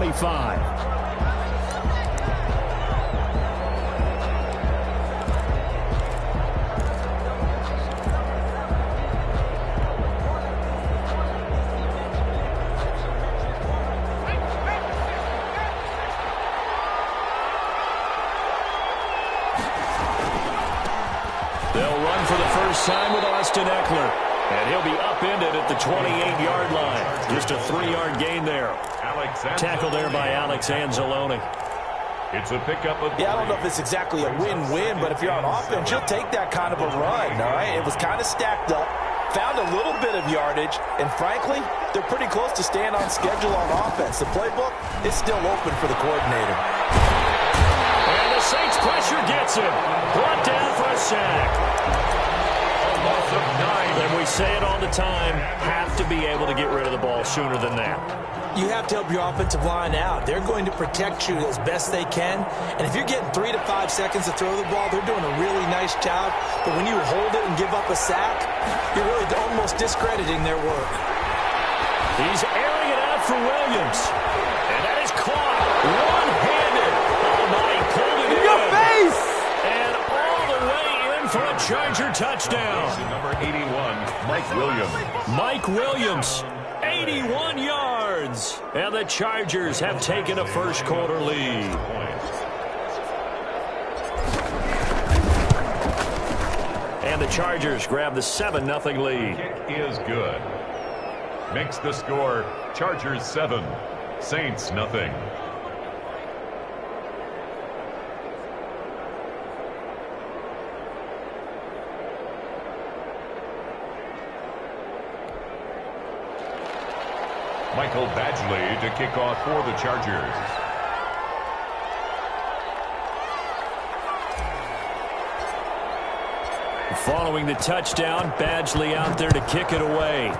25. They'll run for the first time with Austin Eckler. And he'll be upended at the 28-yard line. Just a 3-yard gain there. Tackle there by Alex Anzalone. It's a pickup of... Yeah, I don't know if it's exactly a win-win, but if you're on offense, you'll take that kind of a run, all right? It was kind of stacked up, found a little bit of yardage, and frankly, they're pretty close to staying on schedule on offense. The playbook is still open for the coordinator. And the Saints pressure gets him. Brought down for a sack. Loss of 9. And we say it all the time, have to be able to get rid of the ball sooner than that. You have to help your offensive line out. They're going to protect you as best they can. And if you're getting 3 to 5 seconds to throw the ball, they're doing a really nice job. But when you hold it and give up a sack, you're really almost discrediting their work. He's airing it out for Williams. And that is caught one-handed. Oh, my, he pulled it in. Your face! And all the way in for a Charger touchdown. Number 81, Mike Williams. Mike Williams, 81 yards. And the Chargers have taken a first-quarter lead. And the Chargers grab the 7-0 lead. Kick is good. Makes the score Chargers 7, Saints nothing. Michael Badgley to kick off for the Chargers. Following the touchdown, Badgley out there to kick it away.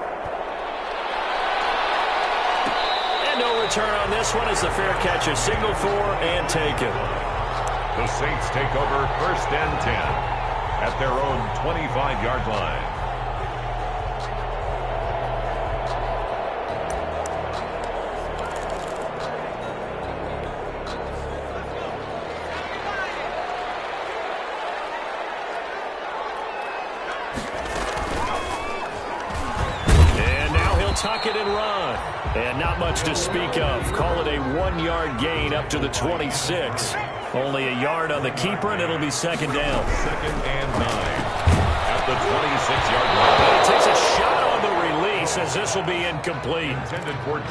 And no return on this one as the fair catch is signaled for and taken. The Saints take over 1st and 10 at their own 25-yard line. Tuck it and run. And not much to speak of. Call it a 1-yard gain up to the 26. Only a yard on the keeper, and it'll be second down. 2nd and 9 at the 26-yard line. He takes a shot on the release as this will be incomplete.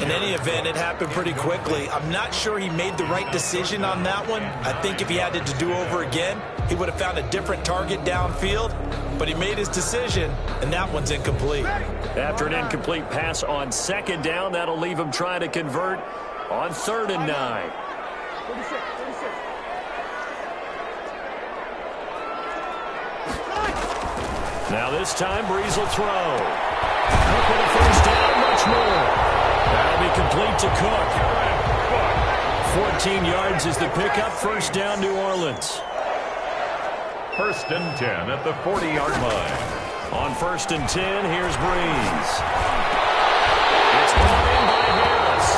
In any event, it happened pretty quickly. I'm not sure he made the right decision on that one. I think if he had it to do over again, he would have found a different target downfield. But he made his decision, and that one's incomplete. After an incomplete pass on second down, that'll leave him trying to convert on 3rd and 9. Now this time, Breeze will throw. Cook with a first down, much more. That'll be complete to Cook. 14 yards is the pickup, first down, New Orleans. 1st and 10 at the 40-yard line. On 1st and 10, here's Breeze. It's brought in by Harris.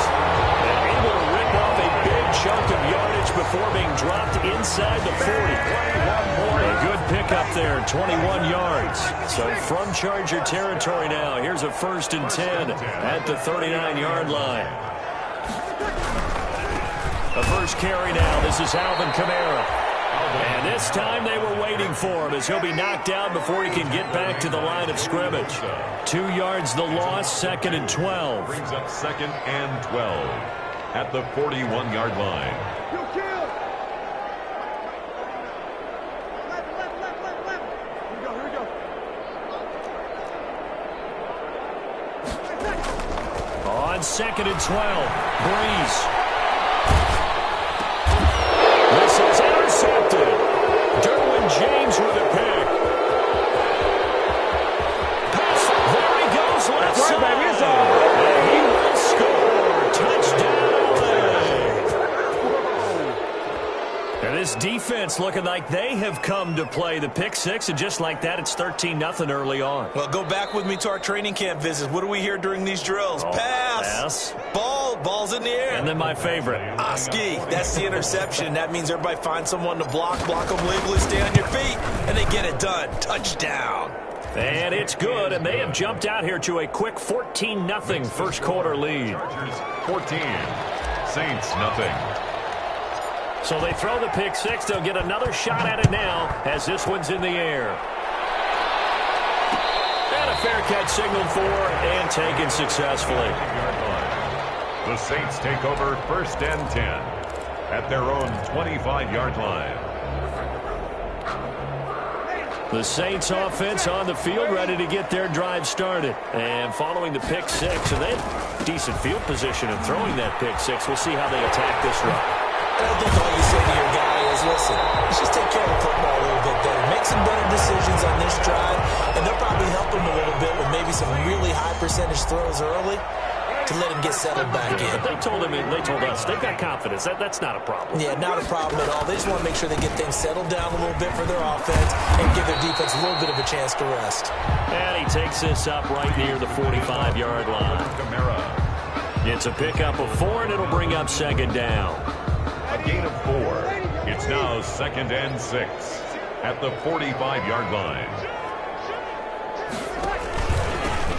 And able to rip off a big chunk of yardage before being dropped inside the 40. A good pickup there, 21 yards. So from Charger territory now, here's a 1st and 10 at the 39-yard line. The first carry now, this is Alvin Kamara. And this time they were waiting for him as he'll be knocked out before he can get back to the line of scrimmage. 2 yards the loss, 2nd and 12. Brings up 2nd and 12 at the 41-yard line. On 2nd and 12, Breeze. This is intercepted. Derwin James with a pick. Pass. There he goes. Left side. And he will score. Touchdown, LA. And this defense looking like they have come to play. The pick six, and just like that, it's 13-0 early on. Well, go back with me to our training camp visits. What do we hear during these drills? Pass. Ball ball's in the air. And then my favorite. Oski, that's the interception. That means everybody finds someone to block them legally, stay on your feet, and they get it done. Touchdown. And it's good, and they have jumped out here to a quick 14-0 first quarter lead. Chargers 14, Saints nothing. So they throw the pick six. They'll get another shot at it now as this one's in the air. And a fair catch signaled for and taken successfully. The Saints take over first and 10 at their own 25-yard line. The Saints offense on the field, ready to get their drive started. And following the pick six, and they have decent field position in throwing that pick six. We'll see how they attack this run. I think all you say to your guy is, listen, let's just take care of the football a little bit better. Make some better decisions on this drive, and they'll probably help him a little bit with maybe some really high percentage throws early to let him get settled back in. But they told us, they've got confidence. That's not a problem. Yeah, not a problem at all. They just want to make sure they get things settled down a little bit for their offense and give their defense a little bit of a chance to rest. And he takes this up right near the 45-yard line. It's a pickup of 4, and it'll bring up second down. A gain of 4. It's now second and 6 at the 45-yard line.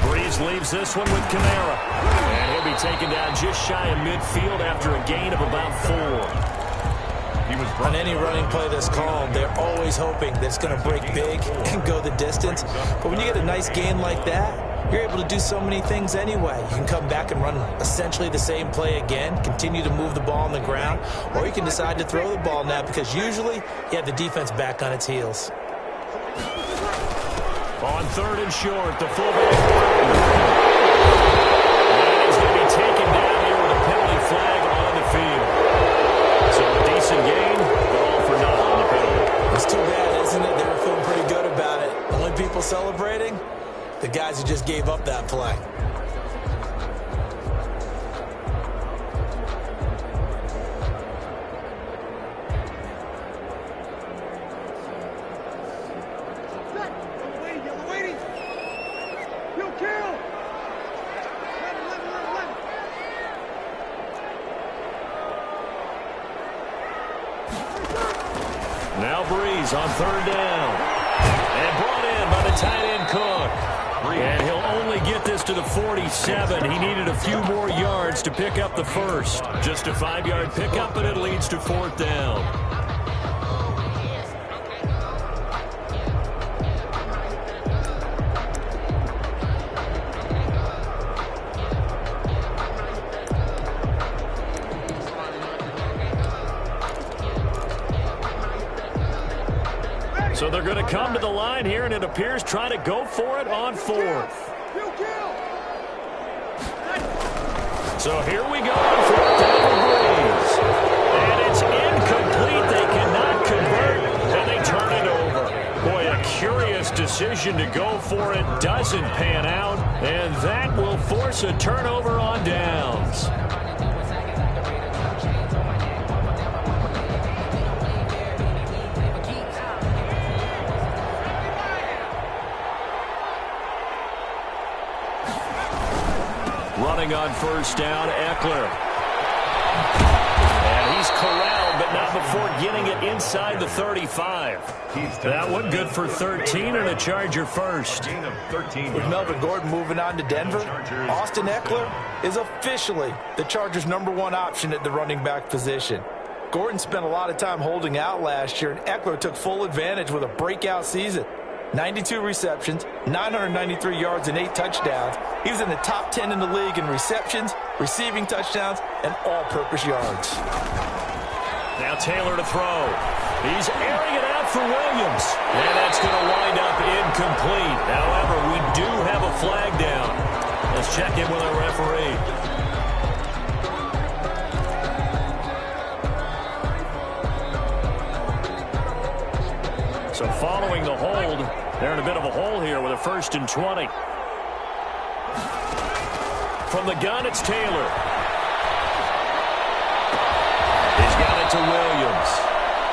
Breeze leaves this one with Kamara. And he'll be taken down just shy of midfield after a gain of about 4. On any running play that's called, they're always hoping that it's going to break big and go the distance. But when you get a nice gain like that, you're able to do so many things anyway. You can come back and run essentially the same play again, continue to move the ball on the ground, or you can decide to throw the ball now because usually you have the defense back on its heels. On third and short, the fullback. And he's going to be taken down here with a penalty flag on the field. So a decent gain, but all for naught on the penalty. It's too bad, isn't it? They were feeling pretty good about it. Only people celebrating? The guys who just gave up that play. Now Breeze on third down. And brought in by the tight end Cook. And he'll only get this to the 47. He needed a few more yards to pick up the first. Just a 5-yard pickup, and it leads to fourth down. So they're going to come to the line here, and it appears trying to go for it on fourth. So here we go on fourth down for Breeze. And it's incomplete. They cannot convert, and they turn it over. Boy, a curious decision to go for it doesn't pan out, and that will force a turnover on downs. Running on first down, Eckler. And he's corralled, but not before getting it inside the 35. That one good for 13 and a Charger first. With Melvin Gordon moving on to Denver, Austin Eckler is officially the Chargers' #1 option at the running back position. Gordon spent a lot of time holding out last year, and Eckler took full advantage with a breakout season. 92 receptions, 993 yards, and 8 touchdowns. He was in the top 10 in the league in receptions, receiving touchdowns, and all-purpose yards. Now Taylor to throw. He's airing it out for Williams. And that's going to wind up incomplete. However, we do have a flag down. Let's check in with our referee. So following the hold, they're in a bit of a hole here with a 1st and 20. From the gun, it's Taylor. He's got it to Williams.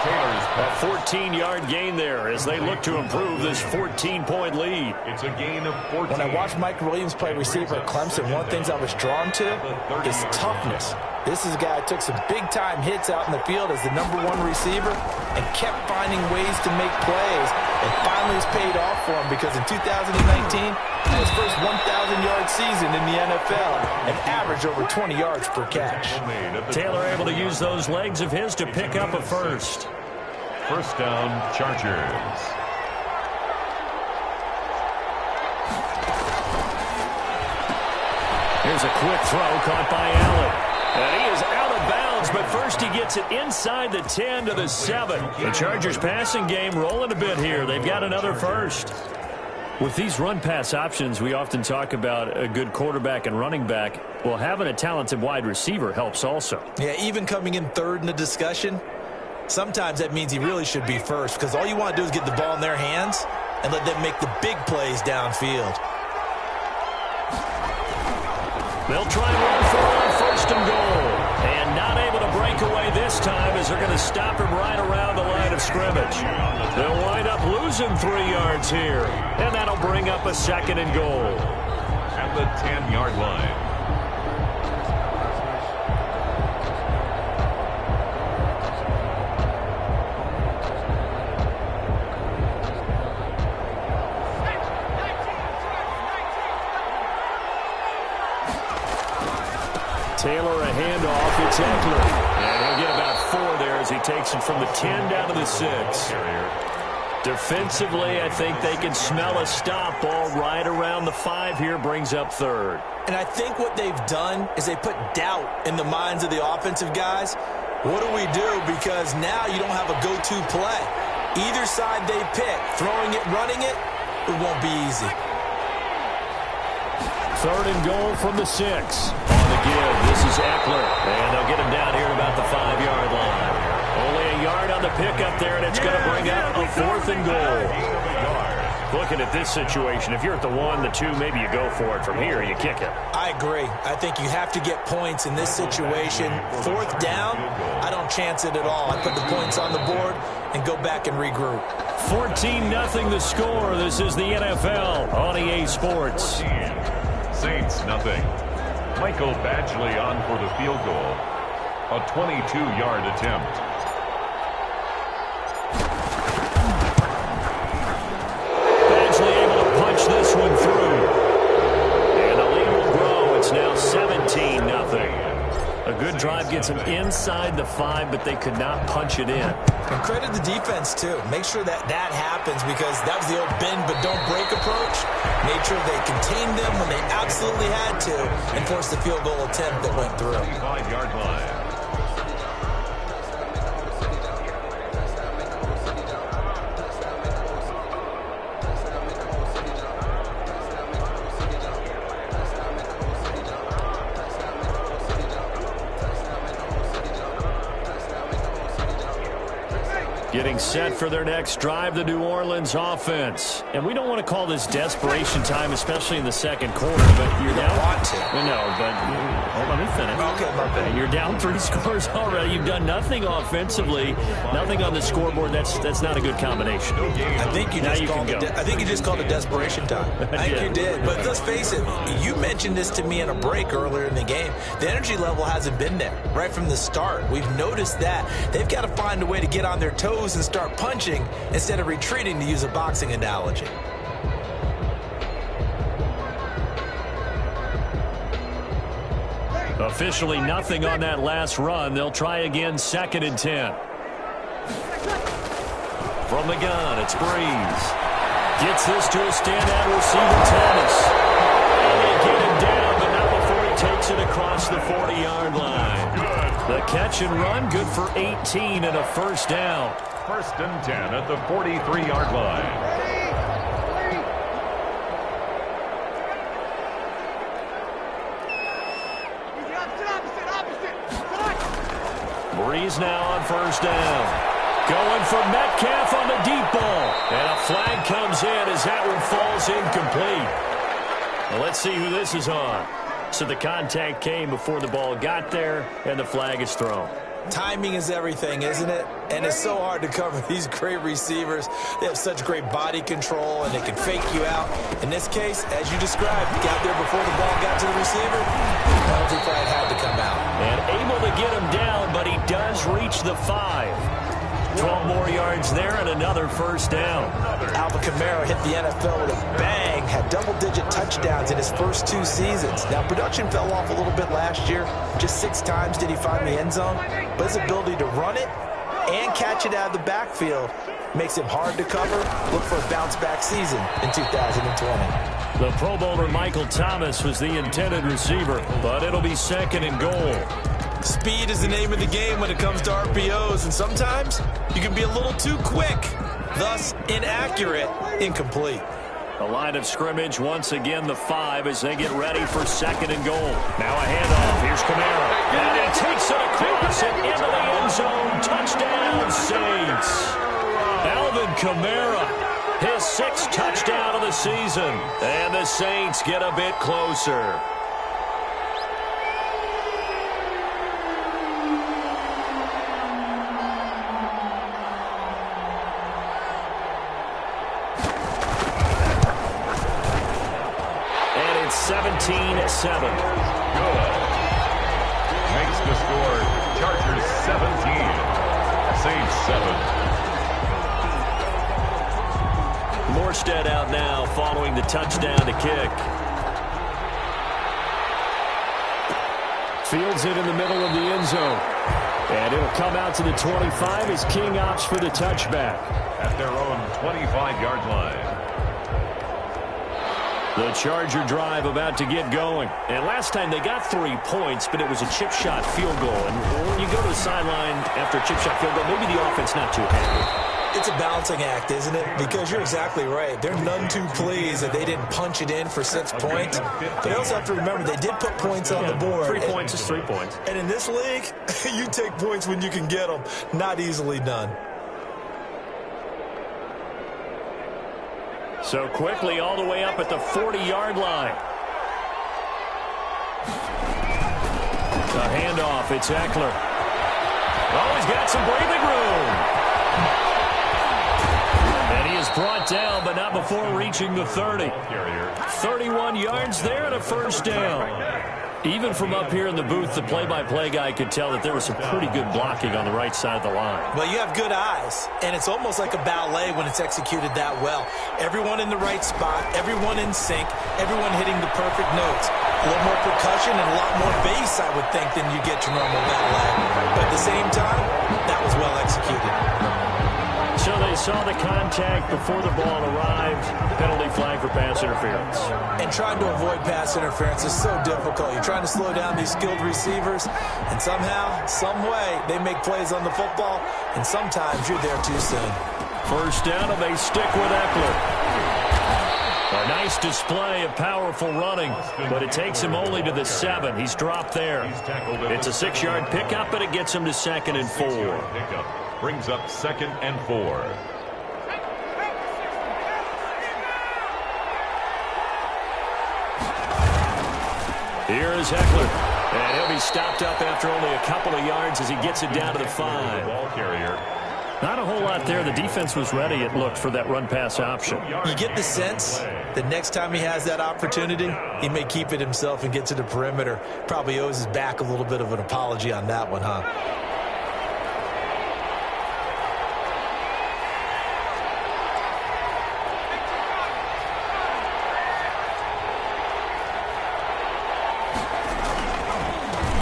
Taylor's A 14-yard gain there as they look to improve this 14-point lead. It's a gain of 14. When I watched Mike Williams play receiver at Clemson, one of the things I was drawn to is toughness. This is a guy who took some big-time hits out in the field as the #1 receiver and kept finding ways to make plays. And finally it's paid off for him because in 2019, had his first 1,000-yard season in the NFL and averaged over 20 yards per catch. Taylor able to use those legs of his to pick up a first. First down, Chargers. Here's a quick throw caught by Allen. And he is out of bounds, but first he gets it inside the 10 to the 7. The Chargers passing game rolling a bit here. They've got another first. With these run-pass options, we often talk about a good quarterback and running back. Well, having a talented wide receiver helps also. Yeah, even coming in third in the discussion, sometimes that means he really should be first because all you want to do is get the ball in their hands and let them make the big plays downfield. They'll try and run for it on first and goal. And not able to break away this time as they're going to stop him right around the line of scrimmage. They'll wind up losing 3 yards here. And that'll bring up a second and goal. At the 10-yard line. Taylor a handoff. It's Eckler. And he'll get about 4 there as he takes it from the 10 down to the 6. Defensively, I think they can smell a stop ball right around the 5 here. Brings up 3rd. And I think what they've done is they put doubt in the minds of the offensive guys. What do we do? Because now you don't have a go-to play. Either side they pick, throwing it, running it, it won't be easy. 3rd and goal from the 6. On the give, this is Eckler. And they'll get him down here at about the 5-yard line. Only a yard on the pickup there, and it's going to bring up a 4th and goal. Looking at this situation, if you're at the 1, the 2, maybe you go for it. From here, you kick it. I agree. I think you have to get points in this situation. 4th down, I don't chance it at all. I put the points on the board and go back and regroup. 14-0 the score. This is the NFL on EA Sports. Saints, nothing. Michael Badgley on for the field goal. A 22-yard attempt. Badgley able to punch this one through. And the lead will grow. It's now 17-0. A good drive gets them inside the 5, but they could not punch it in. And credit the defense, too. Make sure that happens because that was the old bend but don't break approach. Made sure they contained them when they absolutely had to and forced the field goal attempt that went through. 5-yard line. Getting set for their next drive, the New Orleans offense. And we don't want to call this desperation time, especially in the second quarter, but you're down. Want to. No, but let me finish. Okay, my bad. You're down 3 scores already. You've done nothing offensively, nothing on the scoreboard. That's not a good combination. I think you just called it desperation time. I think you did. But let's face it, you mentioned this to me in a break earlier in the game. The energy level hasn't been there right from the start. We've noticed that. They've got to find a way to get on their toes and start punching instead of retreating, to use a boxing analogy. Officially nothing on that last run. They'll try again, 2nd and 10. From the gun, it's Breeze. Gets this to a standout receiver, Thomas. And they get him down, but not before he takes it across the 40-yard line. The catch and run, good for 18 and a first down. 1st and 10 at the 43-yard line. Breeze now on 1st down. Going for Metcalf on the deep ball. And a flag comes in as that one falls incomplete. Well, let's see who this is on. So the contact came before the ball got there, and the flag is thrown. Timing is everything, isn't it? And it's so hard to cover these great receivers. They have such great body control, and they can fake you out. In this case, as you described, got there before the ball got to the receiver. Penalty flag had to come out. And able to get him down, but he does reach the 5. 12 more yards there and another first down. Alvin Kamara hit the NFL with a bang, had double-digit touchdowns in his first 2 seasons. Now, production fell off a little bit last year. Just 6 times did he find the end zone. But his ability to run it and catch it out of the backfield makes him hard to cover. Look for a bounce-back season in 2020. The Pro Bowler Michael Thomas was the intended receiver, but it'll be 2nd and goal. Speed is the name of the game when it comes to RPOs, and sometimes you can be a little too quick, thus inaccurate, incomplete. The line of scrimmage, once again, the 5 as they get ready for 2nd and goal. Now a handoff. Here's Kamara. And he takes it across and into the end zone. Touchdown, Saints. Alvin Kamara, his 6th touchdown of the season. And the Saints get a bit closer. And it's 17-7. Good. Makes the score Chargers 17. Saints 7. Morstead out now following the touchdown to kick. Fields it in the middle of the end zone. And it'll come out to the 25 as King opts for the touchback. At their own 25-yard line. The Charger drive about to get going. And last time they got 3 points, but it was a chip shot field goal. And when you go to the sideline after a chip shot field goal, maybe the offense not too happy. It's a balancing act, isn't it? Because you're exactly right. They're none too pleased that they didn't punch it in for 6 points. But they also have to remember they did put points on the board. 3 points is 3 points. And in this league, you take points when you can get them. Not easily done. So quickly all the way up at the 40-yard line. The handoff, it's Eckler. Oh, he's got some breathing room. And he is brought down, but not before reaching the 30. 31 yards there and a first down. Even from up here in the booth, the play-by-play guy could tell that there was some pretty good blocking on the right side of the line. Well, you have good eyes, and it's almost like a ballet when it's executed that well. Everyone in the right spot, everyone in sync, everyone hitting the perfect notes. A little more percussion and a lot more bass, I would think, than you get your normal ballet. But at the same time, that was well executed. So they saw the contact before the ball arrived. Penalty flag for pass interference. And trying to avoid pass interference is so difficult. You're trying to slow down these skilled receivers, and somehow, some way, they make plays on the football, and sometimes you're there too soon. First down, and they stick with Eckler. A nice display of powerful running, but it takes him only to the 7. He's dropped there. It's a 6-yard pickup, but it gets him to 2nd and 4. Brings up 2nd and 4. Here is Eckler. And he'll be stopped up after only a couple of yards as he gets it down to the 5. Ball carrier. Not a whole lot there. The defense was ready, it looked, for that run-pass option. You get the sense that next time he has that opportunity, he may keep it himself and get to the perimeter. Probably owes his back a little bit of an apology on that one, huh?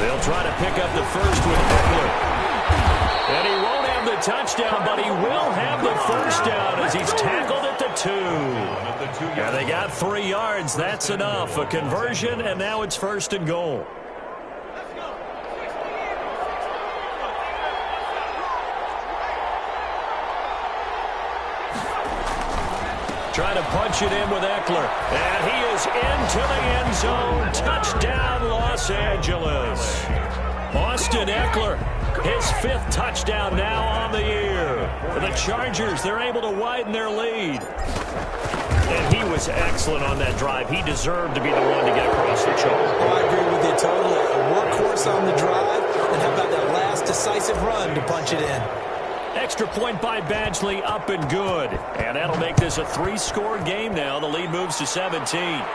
They'll try to pick up the first with Eckler. And he won't have the touchdown, but he will have the first down as he's tackled at the 2. And they got 3 yards. That's enough. A conversion, and now it's 1st and goal. Trying to punch it in with Eckler. And he is into the end zone. Touchdown, Los Angeles. Austin Eckler, his 5th touchdown now on the year. For the Chargers, they're able to widen their lead. And he was excellent on that drive. He deserved to be the one to get across the chalk. Oh, I agree with you totally. A workhorse on the drive, and how about that last decisive run to punch it in? Extra point by Badgley, up and good. And that'll make this a 3-score game now. The lead moves to 17. Fair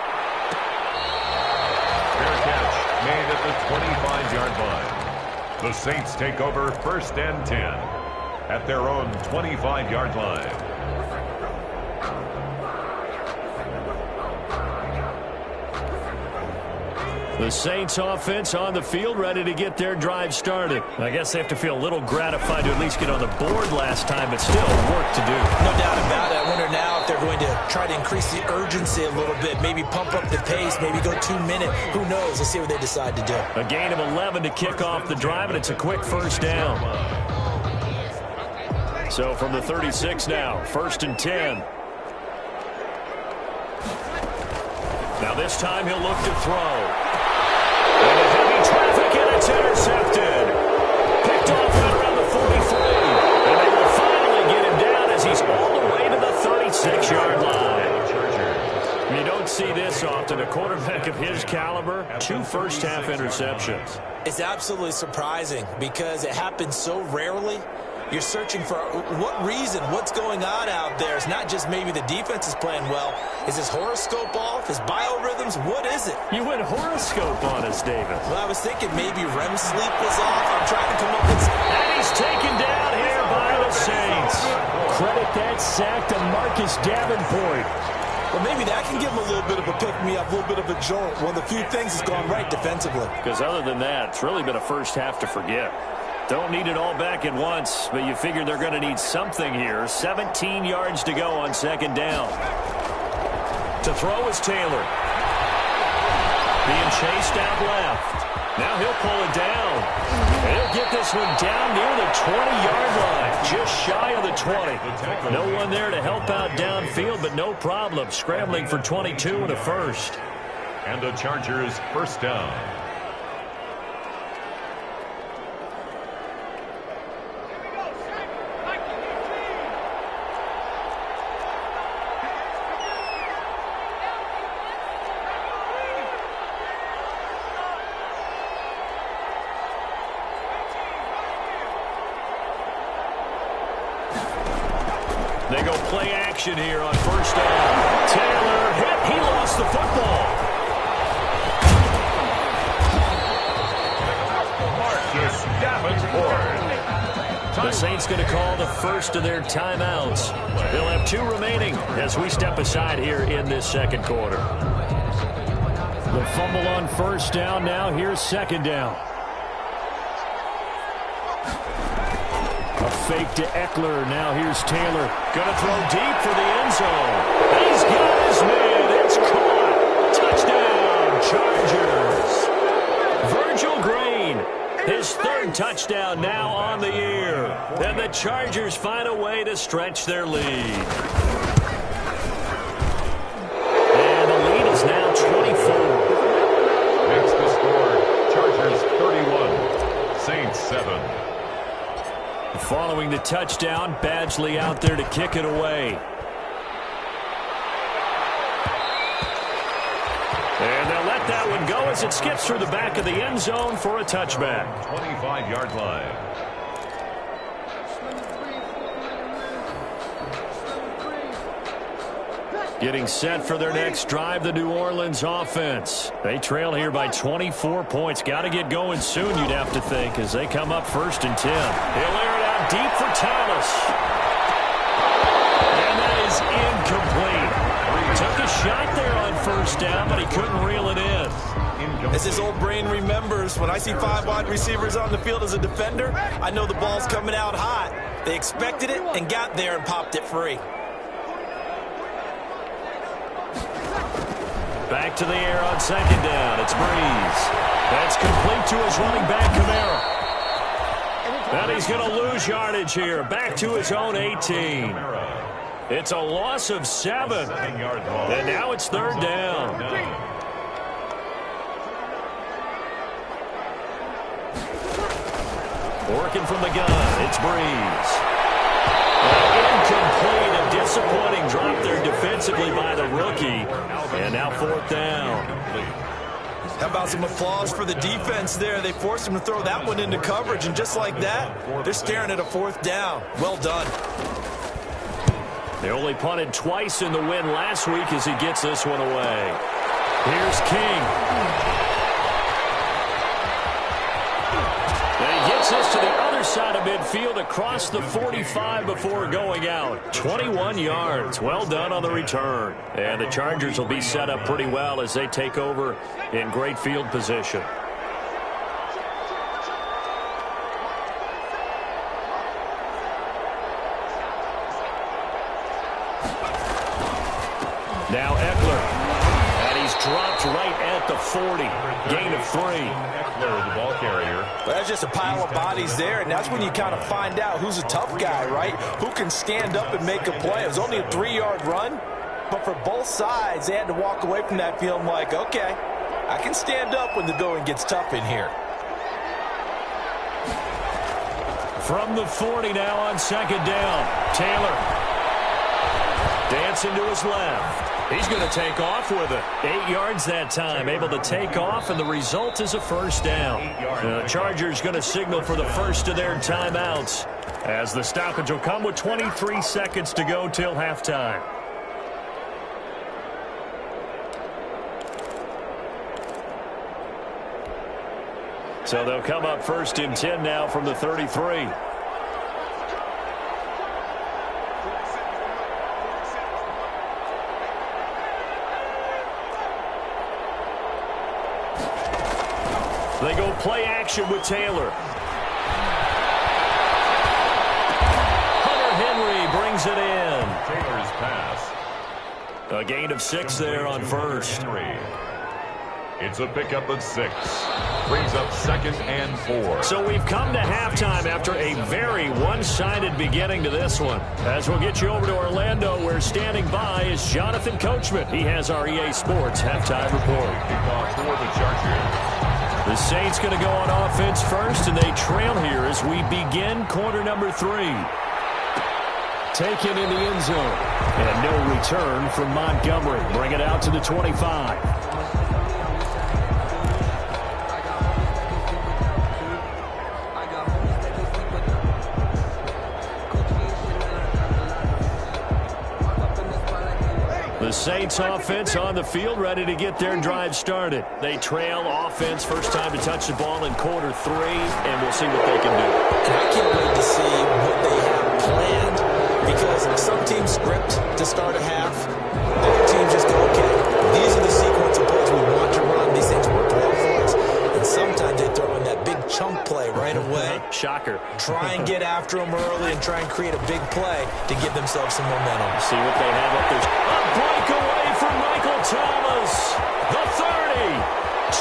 catch made at the 25-yard line. The Saints take over 1st and 10 at their own 25-yard line. The Saints offense on the field, ready to get their drive started. I guess they have to feel a little gratified to at least get on the board last time, but still work to do. No doubt about it. I wonder now if they're going to try to increase the urgency a little bit, maybe pump up the pace, maybe go 2 minute. Who knows? Let's see what they decide to do. A gain of 11 to kick off the drive, and it's a quick first down. So from the 36 now, 1st and 10. Now this time he'll look to throw. And a heavy traffic, and it's intercepted. Picked off right around the 43. And they will finally get him down as he's all the way to the 36-yard line. You don't see this often. A quarterback of his caliber, 2 first-half interceptions. It's absolutely surprising because it happens so rarely. You're searching for what reason, what's going on out there. It's not just maybe the defense is playing well. Is his horoscope off? His biorhythms? What is it? You went horoscope on us, David. Well, I was thinking maybe REM sleep was off. I'm trying to come up with... And he's taken down here by the Saints. Credit that sack to Marcus Davenport. Well, maybe that can give him a little bit of a pick-me-up, a little bit of a jolt. One of the few things that's gone right defensively. Because other than that, it's really been a first half to forget. Don't need it all back at once, but you figure they're going to need something here. 17 yards to go on 2nd down. To throw is Taylor. Being chased out left. Now he'll pull it down. And he'll get this one down near the 20-yard line. Just shy of the 20. No one there to help out downfield, but no problem. Scrambling for 22 and a first. And the Chargers 1st down. They go play action here on 1st down. Taylor hit. He lost the football. Marcus Davenport. The Saints going to call the first of their timeouts. They'll have 2 remaining as we step aside here in this 2nd quarter. The fumble on 1st down. Now here's 2nd down. A fake to Eckler. Now here's Taylor. Going to throw deep for the end zone. He's got his man. It's caught. Touchdown, Chargers. Virgil Green, his 3rd touchdown now on the year. And the Chargers find a way to stretch their lead. And the lead is now 24. That's the score. Chargers 31. Saints 7. Following the touchdown, Badgley out there to kick it away. And they'll let that one go as it skips through the back of the end zone for a touchback. 25-yard line. Getting set for their next drive, the New Orleans offense. They trail here by 24 points. Got to get going soon, you'd have to think, as they come up 1st and 10. He'll air it out deep for Thomas. And that is incomplete. Took a shot there on 1st down, but he couldn't reel it in. As his old brain remembers, when I see 5 wide receivers on the field as a defender, I know the ball's coming out hot. They expected it and got there and popped it free. Back to the air on 2nd down. It's Breeze. That's complete to his running back, Kamara. And he's going to lose yardage here. Back to his own 18. It's a loss of 7. And now it's 3rd down. Working from the gun. It's Breeze. Incomplete. incomplete. A disappointing drop there defensively by the rookie. And now 4th down. How about some applause for the defense there? They forced him to throw that one into coverage, and just like that, they're staring at a 4th down. Well done. They only punted twice in the win last week as he gets this one away. Here's King. And he gets this to the other side of midfield across the 45 before going out. 21 yards. Well done on the return. And the Chargers will be set up pretty well as they take over in great field position. Now Eckler. And he's dropped right at the 40. Gain of 3. Eckler, the ball carrier. But that's just a pile of bodies there, and that's when you kind of find out who's a tough guy, right? Who can stand up and make a play. It was only a 3-yard run, but for both sides, they had to walk away from that feeling like, okay, I can stand up when the going gets tough in here. From the 40 now on 2nd down. Taylor. Dancing to his left. He's going to take off with it. 8 yards that time, able to take off, and the result is a 1st down. The Chargers going to signal for the first of their timeouts as the stoppage will come with 23 seconds to go till halftime. So they'll come up 1st and 10 now from the 33. They go play action with Taylor. Hunter Henry brings it in. Taylor's pass. A gain of 6 there on 1st. Henry. It's a pickup of 6. Brings up 2nd and 4. So we've come to halftime after a very one-sided beginning to this one. As we'll get you over to Orlando, where standing by is Jonathan Coachman. He has our EA Sports halftime report. Kickoff for the Chargers. The Saints going to go on offense first, and they trail here as we begin quarter number 3. Taken in the end zone. And no return from Montgomery. Bring it out to the 25. The Saints offense on the field, ready to get their drive started. They trail offense, first time to touch the ball in quarter 3, and we'll see what they can do. And I can't wait to see what they have planned, because some teams script to start a half. Other teams just go, okay, these are the sequence of plays we want to run. These things work well for us. And sometimes they throw in that big chunk play right away. Shocker. Try and get after them early and try and create a big play to give themselves some momentum. See what they have up there. A breakaway from Michael Thomas. The 30,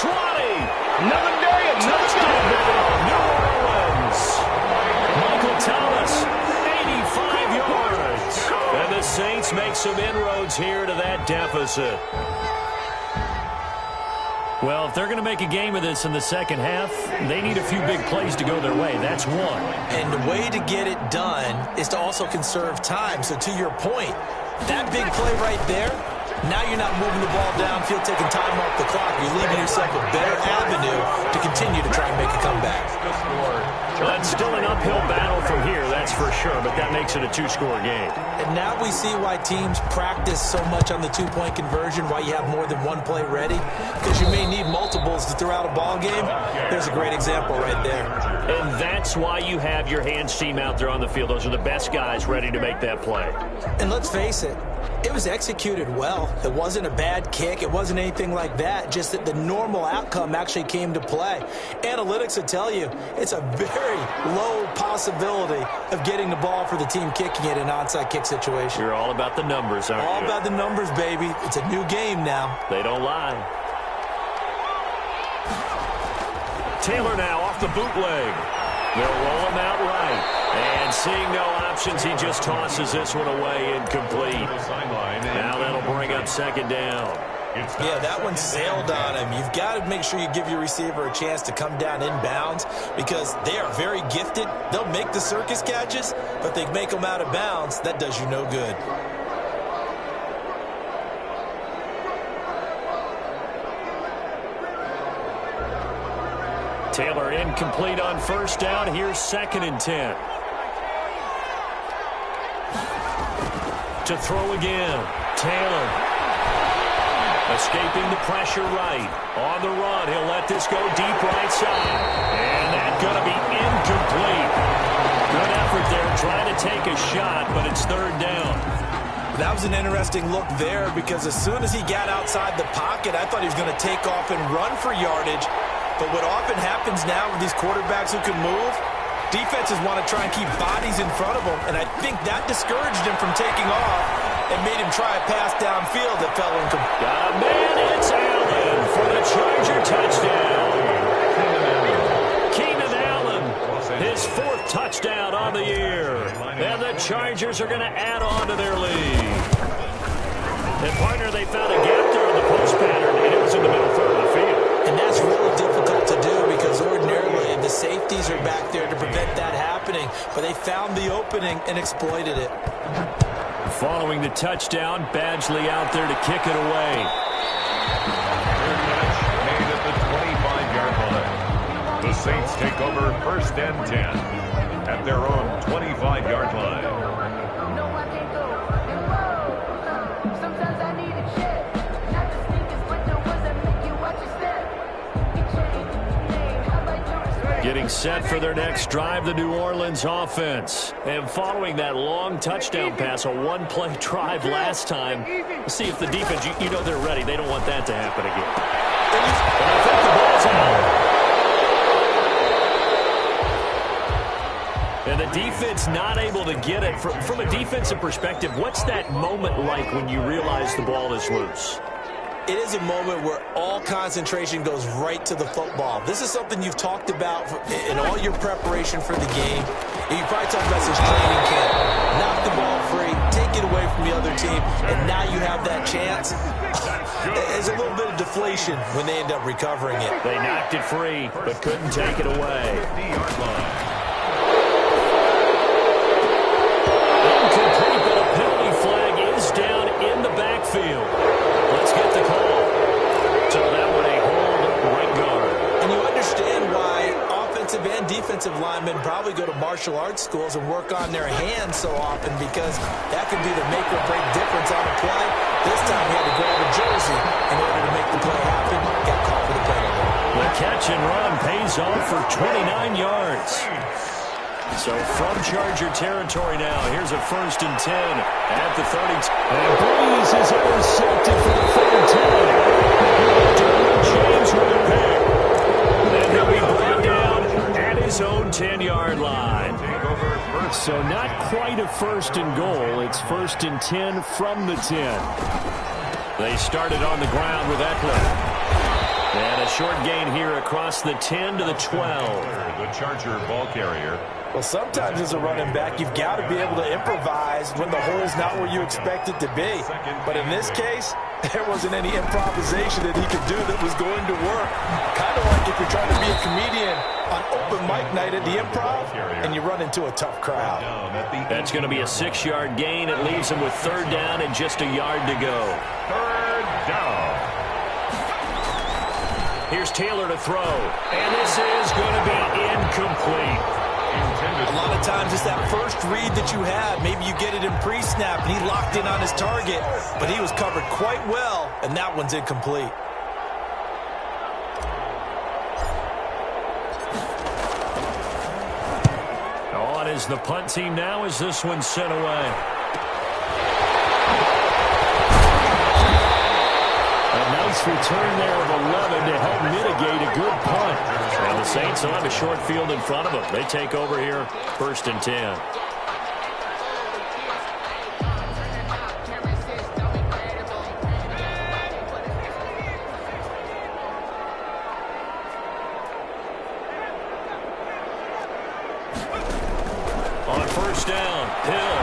20. Another day, another touchdown. New Orleans. Michael Thomas, 85 yards. And the Saints make some inroads here to that deficit. Well, if they're going to make a game of this in the second half, they need a few big plays to go their way. That's one. And the way to get it done is to also conserve time. So to your point, that big play right there, now you're not moving the ball downfield, taking time off the clock. You're leaving yourself a better avenue to continue to try and make a comeback. That's still an uphill battle from here, that's for sure, but that makes it a 2-score game. And now we see why teams practice so much on the 2-point conversion, why you have more than one play ready, because you may need multiples to throw out a ball game. There's a great example right there. And that's why you have your hands team out there on the field. Those are the best guys ready to make that play. And let's face it, it was executed well. It wasn't a bad kick. It wasn't anything like that. Just that the normal outcome actually came to play. Analytics will tell you it's a very low possibility of getting the ball for the team kicking it in an onside kick situation. You're all about the numbers, aren't you? All about the numbers, baby. It's a new game now. They don't lie. Taylor now off the bootleg. They'll roll him out right. And seeing no options, he just tosses this one away incomplete. Now that'll bring up 2nd down. Yeah, that one sailed on him. You've got to make sure you give your receiver a chance to come down inbounds because they are very gifted. They'll make the circus catches, but they make them out of bounds. That does you no good. Taylor incomplete on first down. Here's 2nd and 10. To throw again. Taylor. Escaping the pressure right. On the run, he'll let this go deep right side. And that's going to be incomplete. Good effort there trying to take a shot, but it's 3rd down. That was an interesting look there because as soon as he got outside the pocket, I thought he was going to take off and run for yardage. But what often happens now with these quarterbacks who can move, defenses want to try and keep bodies in front of them, and I think that discouraged him from taking off and made him try a pass downfield that fell incomplete. Got a man, it's Allen for the Charger touchdown. Keenan Allen, his 4th touchdown on the year. And the Chargers are going to add on to their lead. And partner, they found a gap there in the post pattern, and it was in the middle third of the field. And that's really difficult to do because ordinarily the safeties are back there to prevent that happening. But they found the opening and exploited it. Following the touchdown, Badgley out there to kick it away. Made at the 25-yard line. The Saints take over 1st and 10 at their own 25-yard line. Getting set for their next drive, the New Orleans offense. And following that long touchdown pass, a one-play drive last time, let's see if the defense, you know they're ready. They don't want that to happen again. And I think the ball's out. And the defense not able to get it. From a defensive perspective, what's that moment like when you realize the ball is loose? It is a moment where all concentration goes right to the football. This is something you've talked about in all your preparation for the game. You probably talked about this training camp. Knock the ball free, take it away from the other team, and now you have that chance. There's a little bit of deflation when they end up recovering it. They knocked it free, but couldn't take it away. Incomplete, but a penalty flag is down in the backfield. Let's get the call. So that would a hold right guard. And you understand why offensive and defensive linemen probably go to martial arts schools and work on their hands so often because that could be the make or break difference on a play. This time he had to grab a jersey in order to make the play happen. Got caught for the penalty. The catch and run pays off for 29 yards. So from Charger territory now, here's a 1st and 10 at the 30. And Breeze is intercepted for the 3rd time. James with a pick. And he'll be brought down at his own 10-yard line. So not quite a 1st and goal. It's 1st and 10 from the 10. They started on the ground with Eckler. And a short gain here across the 10 to the 12. The Charger ball carrier. Well, sometimes as a running back, you've got to be able to improvise when the hole's not where you expect it to be. But in this case, there wasn't any improvisation that he could do that was going to work. Kind of like if you're trying to be a comedian on open mic night at the Improv and you run into a tough crowd. That's going to be a 6-yard gain. It leaves him with 3rd down and just a yard to go. 3rd down. Here's Taylor to throw. And this is going to be incomplete. A lot of times it's that first read that you have. Maybe you get it in pre-snap and he locked in on his target, but he was covered quite well, and that one's incomplete. On is the punt team now as this one's sent away. A nice return there of 11 to help mitigate a good punt. And the Saints will have a short field in front of them. They take over here, 1st and 10. On 1st down, Hill.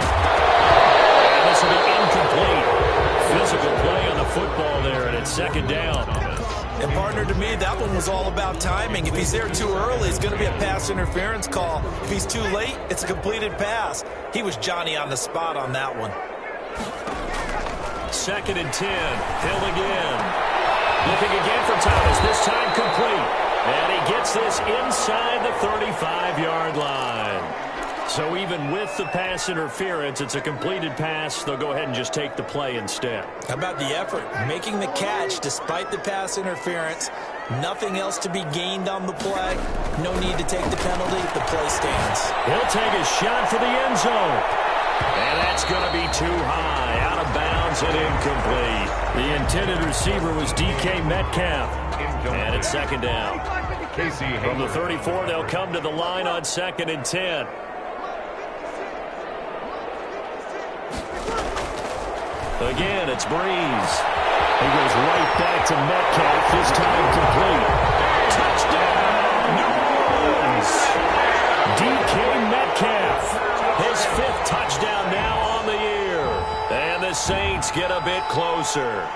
And this will be incomplete. Physical play on the football there, and it's second down. And partner, to me, that one was all about timing. If he's there too early, it's going to be a pass interference call. If he's too late, it's a completed pass. He was Johnny on the spot on that one. Second and 10. Hill again. Looking again for Thomas. This time complete. And he gets this inside the 35-yard line. So even with the pass interference, it's a completed pass. They'll go ahead and just take the play instead. How about the effort? Making the catch despite the pass interference. Nothing else to be gained on the play. No need to take the penalty. The play stands. He'll take a shot for the end zone. And that's going to be too high. Out of bounds and incomplete. The intended receiver was DK Metcalf. And it's second down. From the 34, they'll come to the line on second and 10. Again, it's Breeze. He goes right back to Metcalf, this time complete. Touchdown, New Orleans. DK Metcalf, his 5th touchdown now on the year. And the Saints get a bit closer.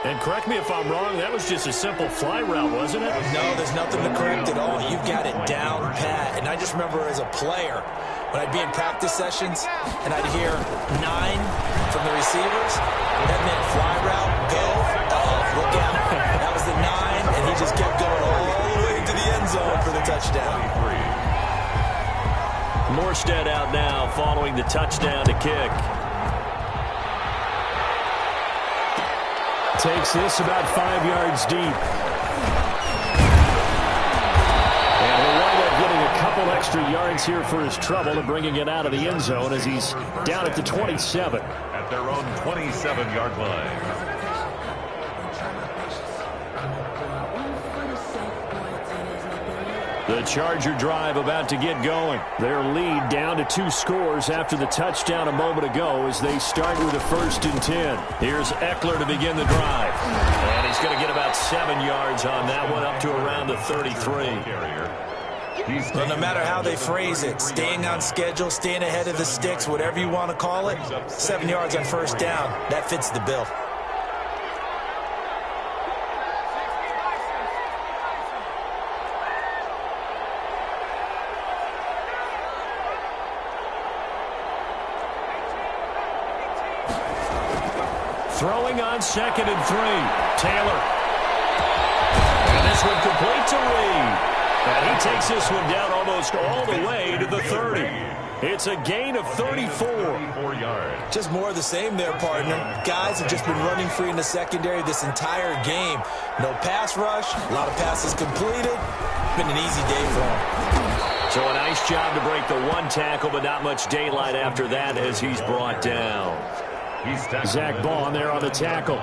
And correct me if I'm wrong, that was just a simple fly route, wasn't it? No, there's nothing to correct at all. You've got it down pat. And I just remember as a player, when I'd be in practice sessions and I'd hear 9 from the receivers, that meant fly route, go, look out. That was the 9, and he just kept going all the way to the end zone for the touchdown. Morstead out now following the touchdown to kick. Takes this about 5 yards deep. And he'll wind up getting a couple extra yards here for his trouble and bringing it out of the end zone as he's down at the 27. At their own 27-yard line. The Charger drive about to get going. Their lead down to 2 scores after the touchdown a moment ago as they start with a 1st and 10. Here's Eckler to begin the drive. And he's going to get about 7 yards on that one, up to around the 33. Well, no matter how they phrase it, staying on schedule, staying ahead of the sticks, whatever you want to call it, 7 yards on 1st down, that fits the bill. Throwing on 2nd and 3. Taylor. And this one complete to Reed. And he takes this one down almost all the way to the 30. It's a gain of 34. Just more of the same there, partner. Guys have just been running free in the secondary this entire game. No pass rush, a lot of passes completed. Been an easy day for them. So a nice job to break the 1 tackle, but not much daylight after that as he's brought down. Zach Bond there on the tackle.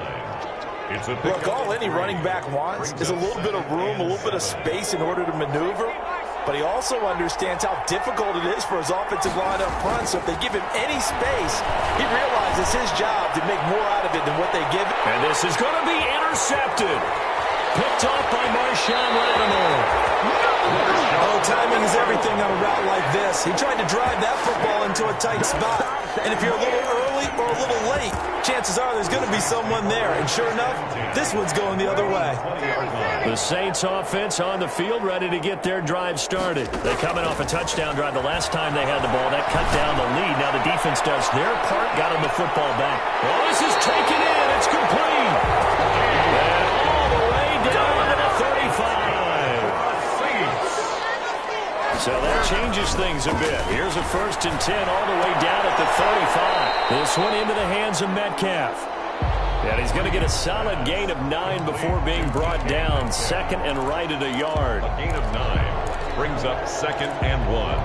Look, all any running back wants is a little bit of room, a little bit of space in order to maneuver. But he also understands how difficult it is for his offensive line up front. So if they give him any space, he realizes his job to make more out of it than what they give him. And this is going to be intercepted. Picked off by Marshawn Lattimore. Oh, timing is everything on a route like this. He tried to drive that football into a tight spot. And if you're a little early or a little late, chances are there's going to be someone there. And sure enough, this one's going the other way. The Saints offense on the field ready to get their drive started. They're coming off a touchdown drive the last time they had the ball. That cut down the lead. Now the defense does their part, got them the football back. Well, this is taken in. It's complete. And all the way down to the 35. So that changes things a bit. Here's a 1st and 10 all the way down at the 35. This one into the hands of Metcalf. And he's going to get a solid gain of 9 before being brought down. 2nd and right at a yard. A gain of 9 brings up 2nd and 1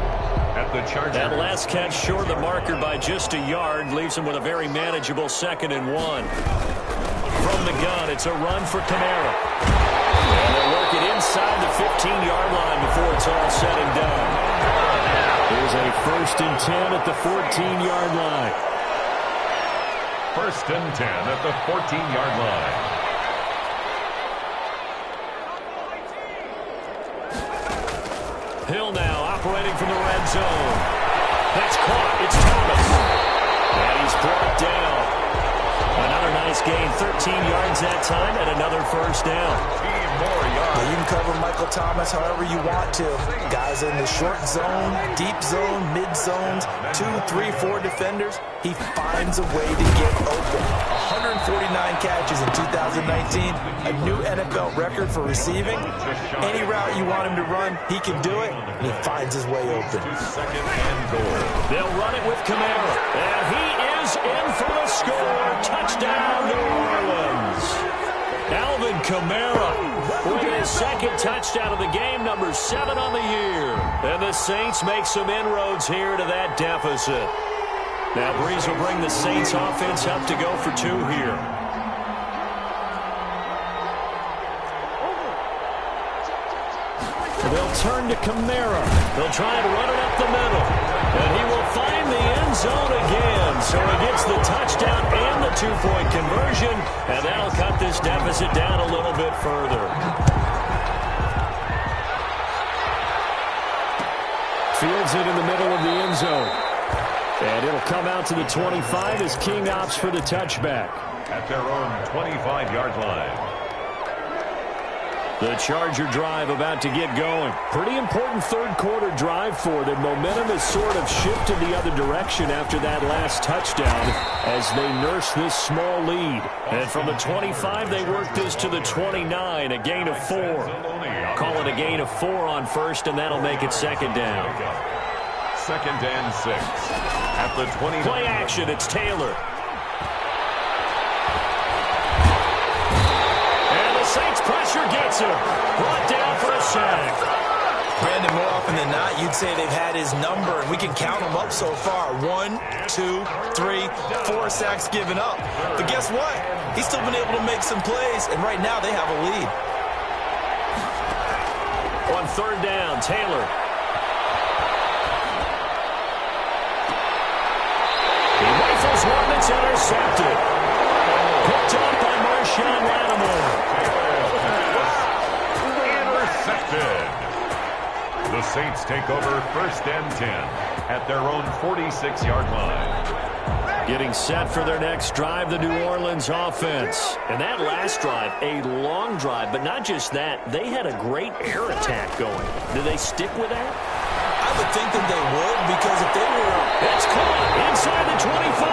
at the Chargers. That last catch short of the marker by just a yard leaves him with a very manageable 2nd and 1. From the gun, it's a run for Kamara. And they'll work it inside the 15-yard line before it's all said and done. Here's a 1st and 10 at the 14-yard line. 1st and 10 at the 14-yard line. Hill now operating from the red zone. That's caught. It's Thomas. And he's brought down. Another nice gain, 13 yards that time, and another first down. Now you can cover Michael Thomas however you want to. Guys in the short zone, deep zone, mid zones, 2, 3, 4 defenders. He finds a way to get open. 149 catches in 2019, a new NFL record for receiving. Any route you want him to run, he can do it, and he finds his way open. They'll run it with Kamara, and he is in for the score. Touchdown, New Orleans. Alvin Kamara with his second touchdown of the game, number 7 on the year. And the Saints make some inroads here to that deficit. Now Breeze will bring the Saints offense up to go for 2 here. They'll turn to Kamara. They'll try and run it up the middle. And he will find the end zone again. So he gets the touchdown and the 2-point conversion. And that'll cut this deficit down a little bit further. Fields it in the middle of the end zone. And it'll come out to the 25 as King opts for the touchback. At their own 25-yard line. The Charger drive about to get going. Pretty important third-quarter drive for them. Momentum has sort of shifted the other direction after that last touchdown as they nurse this small lead. And from the 25, they work this to the 29, a gain of 4. Call it a gain of 4 on first, and that'll make it second down. 2nd and 6. At the 20. Play action, it's Taylor. Saints pressure gets him. Brought down for a sack. Brandon, more often than not, you'd say they've had his number, and we can count them up so far. 1, 2, 3, 4 sacks given up. But guess what? He's still been able to make some plays, and right now they have a lead. On 3rd down, Taylor. He rifles one that's intercepted. Picked up by Marshawn Lattimore. The Saints take over 1st and 10 at their own 46-yard line. Getting set for their next drive, the New Orleans offense. And that last drive, a long drive, but not just that. They had a great air attack going. Do they stick with that? I would think that they would, because if they were... It's caught inside the 25.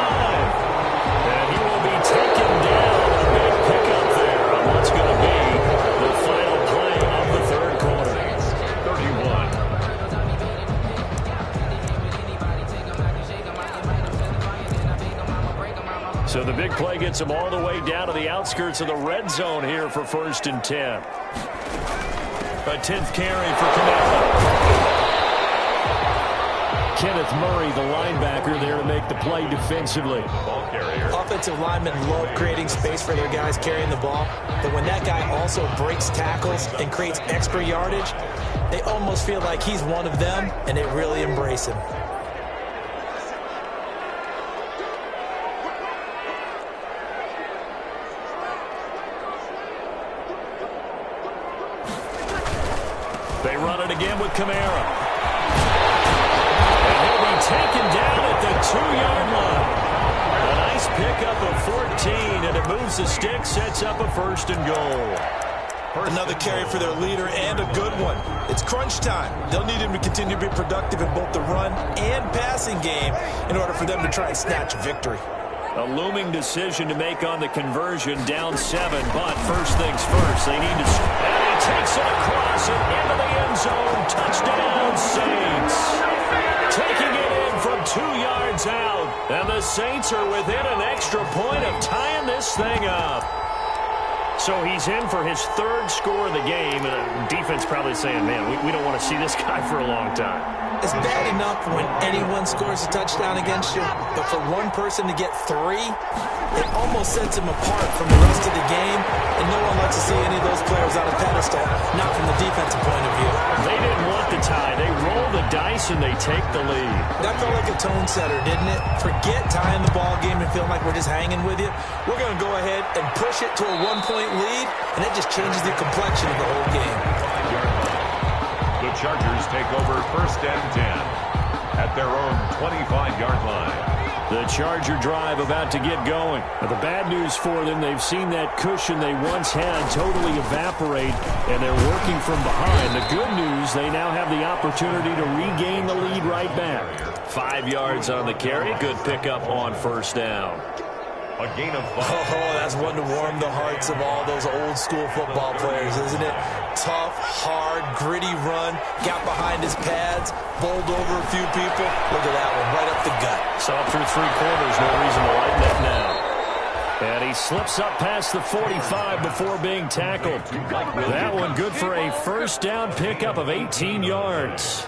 And he will be taken down. A big pickup there on what's going to be the final play of the third quarter. 31. So the big play gets them all the way down to the outskirts of the red zone here for 1st and 10. A 10th carry for Kamara. Kenneth Murray, the linebacker, there to make the play defensively. Ball carrier. Offensive linemen love creating space for their guys carrying the ball, but when that guy also breaks tackles and creates extra yardage, they almost feel like he's one of them, and they really embrace him. They run it again with Kamara. Taken down at the 2-yard line. A nice pickup of 14, and it moves the stick, sets up a 1st and goal. Another carry for their leader, and a good one. It's crunch time. They'll need him to continue to be productive in both the run and passing game in order for them to try and snatch a victory. A looming decision to make on the conversion, down 7, but first things first, they need to... And he takes it across and into the end zone. Touchdown, Saints. Taking it in from 2 yards out. And the Saints are within an extra point of tying this thing up. So he's in for his 3rd score of the game. And the defense probably saying, man, we don't want to see this guy for a long time. It's bad enough when anyone scores a touchdown against you, but for one person to get 3, it almost sets him apart from the rest of the game, and no one likes to see any of those players on a pedestal, not from the defensive point of view. They didn't want the tie. They roll the dice, and they take the lead. That felt like a tone setter, didn't it? Forget tying the ball game and feeling like we're just hanging with you. We're going to go ahead and push it to a 1-point lead, and it just changes the complexion of the whole game. The Chargers take over 1st and 10 at their own 25-yard line. The Charger drive about to get going. But the bad news for them, they've seen that cushion they once had totally evaporate, and they're working from behind. The good news, they now have the opportunity to regain the lead right back. 5 yards on the carry. Good pickup on first down. A gain of 5. Oh, that's one to warm the hearts of all those old school football players, isn't it? Tough, hard, gritty run. Got behind his pads, bowled over a few people. Look at that one, right up the gut. Saw through 3 quarters, no reason to lighten up now. And he slips up past the 45 before being tackled. That one good for a first down pickup of 18 yards.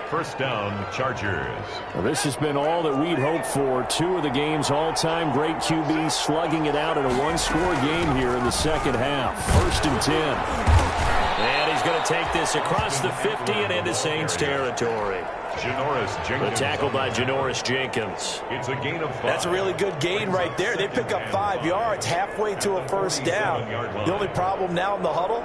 First down, Chargers. Well, this has been all that we'd hoped for. 2 of the game's all-time great QBs slugging it out in a one-score game here in the second half. First and 10. And he's going to take this across the 50 and into Saints territory. The tackle by Janoris Jenkins. It's a gain of 5. That's a really good gain right there. They pick up 5 yards halfway to a first down. The only problem now in the huddle,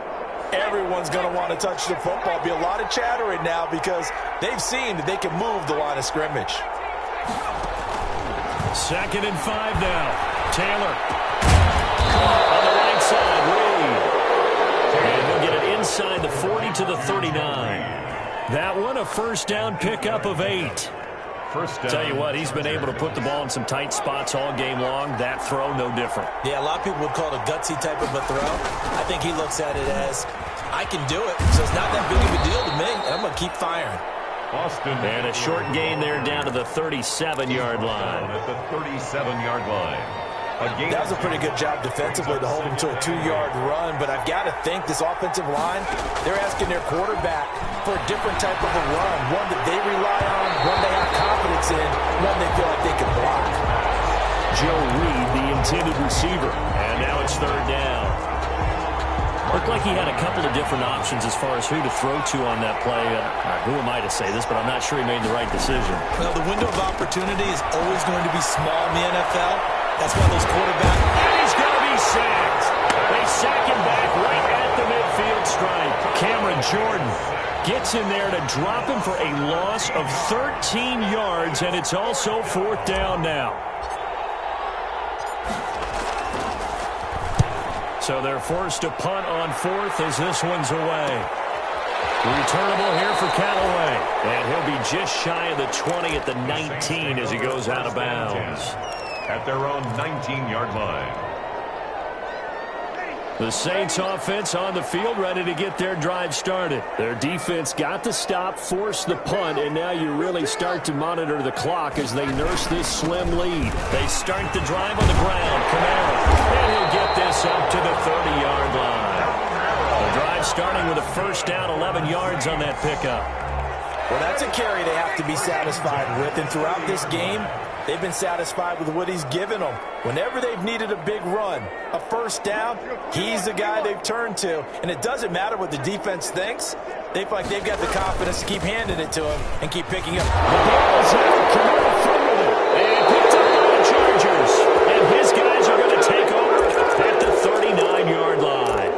everyone's going to want to touch the football. Be a lot of chattering now because they've seen that they can move the line of scrimmage. Second and 5 now. Taylor. On the right side, Reed. And they'll get it inside the 40 to the 39. That one a first down pickup of 8. First down. Tell you what, he's been able to put the ball in some tight spots all game long. That throw, no different. Yeah, a lot of people would call it a gutsy type of a throw. I think he looks at it as, I can do it, so it's not that big of a deal to me, and I'm going to keep firing. Austin. And a short gain there down to the 37-yard line. At the 37-yard line. That was a pretty good job defensively to hold him to a 2-yard run, but I've got to think this offensive line, they're asking their quarterback for a different type of a run, one that they rely on, one they have confidence in, one they feel like they can block. Joe Reed, the intended receiver, and now it's third down. Looked like he had a couple of different options as far as who to throw to on that play. Who am I to say this, but I'm not sure he made the right decision. Well, the window of opportunity is always going to be small in the NFL. That's why those quarterbacks... And he's going to be sacked. They sack him back right at the midfield stripe. Cameron Jordan gets in there to drop him for a loss of 13 yards, and it's also fourth down now. So they're forced to punt on fourth as this one's away. Returnable here for Callaway. And he'll be just shy of the 20 at the 19 as he goes out of bounds. At their own 19-yard line. The Saints offense on the field, ready to get their drive started. Their defense got the stop, forced the punt, and now you really start to monitor the clock as they nurse this slim lead. They start the drive on the ground. Kamara, and he'll get this up to the 30-yard line. The drive starting with a first down, 11 yards on that pickup. Well, that's a carry they have to be satisfied with, and throughout this game, they've been satisfied with what he's given them. Whenever they've needed a big run, a first down, he's the guy they've turned to. And it doesn't matter what the defense thinks. They feel like they've got the confidence to keep handing it to him and keep picking up. The ball's out. Kamara fumbled it. And picked up by the Chargers. And his guys are going to take over at the 39-yard line.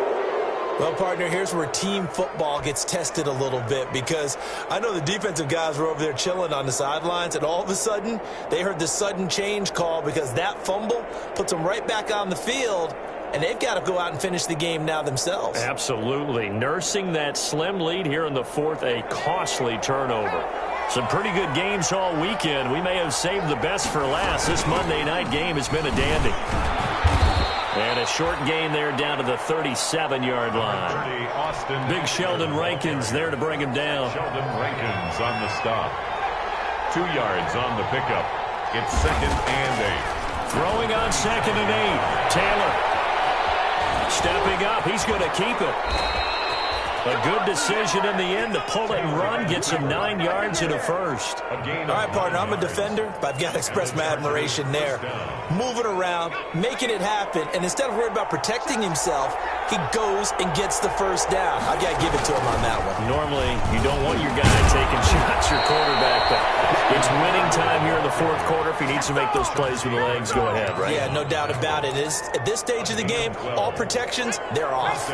Well, partner, here's where team football gets tested a little bit, because I know the defensive guys were over there chilling on the sidelines, and all of a sudden they heard the sudden change call because that fumble puts them right back on the field, and they've got to go out and finish the game now themselves. Absolutely. Nursing that slim lead here in the fourth, a costly turnover. Some pretty good games all weekend. We may have saved the best for last. This Monday night game has been a dandy. And a short gain there down to the 37-yard line. Austin. Big Sheldon Rankins there to bring him down. Sheldon Rankins on the stop. 2 yards on the pickup. It's second and 8. Throwing on second and 8. Taylor stepping up. He's going to keep it. A good decision in the end to pull it and run. Gets him 9 yards and a first. All right, partner, I'm a defender, but I've got to express my admiration there. Moving around, making it happen, and instead of worried about protecting himself, he goes and gets the first down. I've got to give it to him on that one. Normally, you don't want your guy taking shots, your quarterback, but it's winning time here in the fourth quarter. If he needs to make those plays with the legs, go ahead, right? Yeah, no doubt about it. At this stage of the game, all protections, they're off.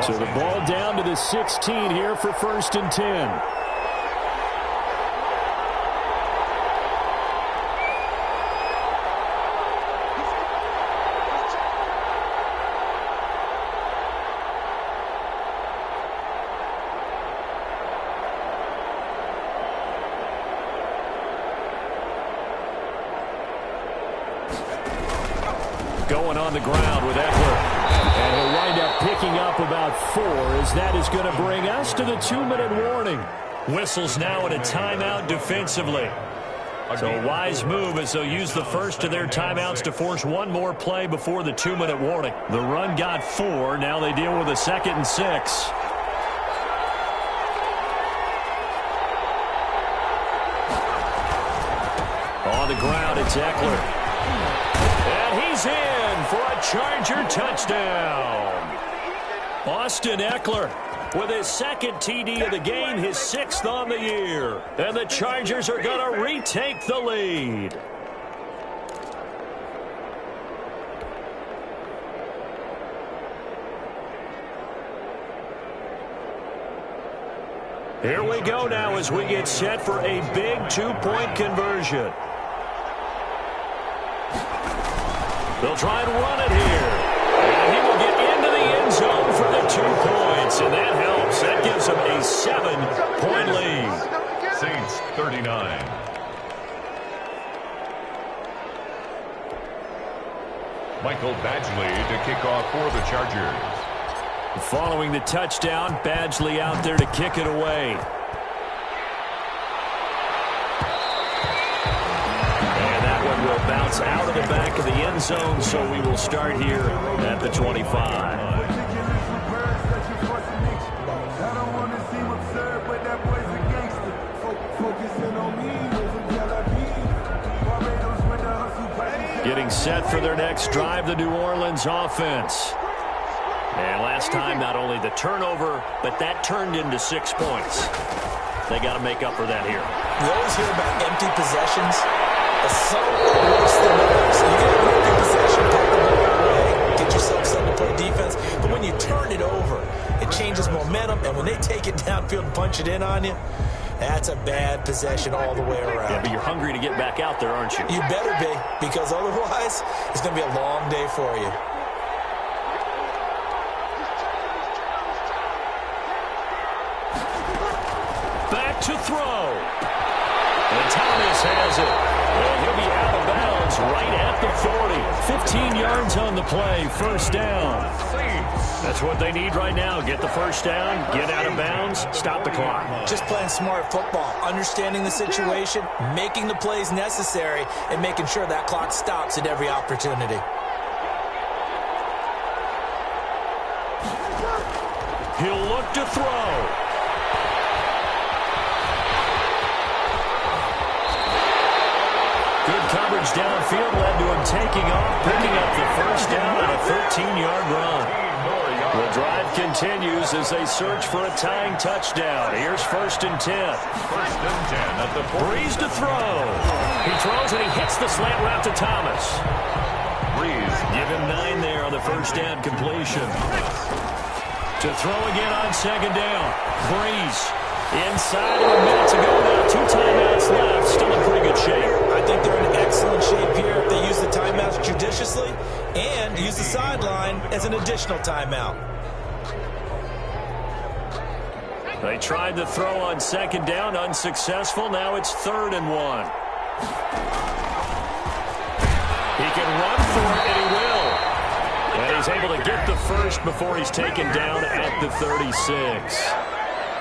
So the ball down to the 16 here for first and 10. going on the ground with Eckler. And he'll wind up picking up about 4, as that is going to bring us to the 2-minute warning. Whistles now at a timeout defensively. So a wise move as they'll use the first of their timeouts to force one more play before the 2-minute warning. The run got 4. Now they deal with a 2nd and 6. On the ground, it's Eckler. And he's in for a Charger touchdown. Austin Eckler with his 2nd TD of the game, his 6th on the year. And the Chargers are going to retake the lead. Here we go now as we get set for a big 2-point conversion. They'll try and run it here. And he will get into the end zone for the 2 points. And that helps. That gives them a 7-point lead. Saints 39. Michael Badgley to kick off for the Chargers. Following the touchdown, Badgley out there to kick it away. Will bounce out of the back of the end zone, so we will start here at the 25. Getting set for their next drive, the New Orleans offense. And last time, not only the turnover, but that turned into 6 points. They got to make up for that here. We always hear about empty possessions. Some are worse than others. You get an empty possession, put the ball away, get yourself something to play defense. But when you turn it over, it changes momentum. And when they take it downfield and punch it in on you, that's a bad possession all the way around. Yeah, but you're hungry to get back out there, aren't you? You better be, because otherwise it's going to be a long day for you. Back to throw. And Thomas has it. And he'll be out of bounds right at the 40. 15 yards on the play, 1st down. That's what they need right now. Get the 1st down, get out of bounds, stop the clock. Just playing smart football, understanding the situation, making the plays necessary, and making sure that clock stops at every opportunity. He'll look to throw. Good coverage downfield led to him taking off, picking up the 1st down on a 13-yard run. The drive continues as they search for a tying touchdown. Here's 1st and 10. 1st and 10 at the 40. Breeze to throw. He throws and he hits the slant route to Thomas. Breeze. Give him 9 there on the 1st down completion. To throw again on 2nd down. Breeze. Inside of a minute to go now. 2 timeouts left. Still in pretty good shape. I think they're in excellent shape here if they use the timeouts judiciously and use the sideline as an additional timeout. They tried to throw on 2nd down. Unsuccessful. Now it's 3rd and 1. He can run for it, and he will. And he's able to get the 1st before he's taken down at the 36.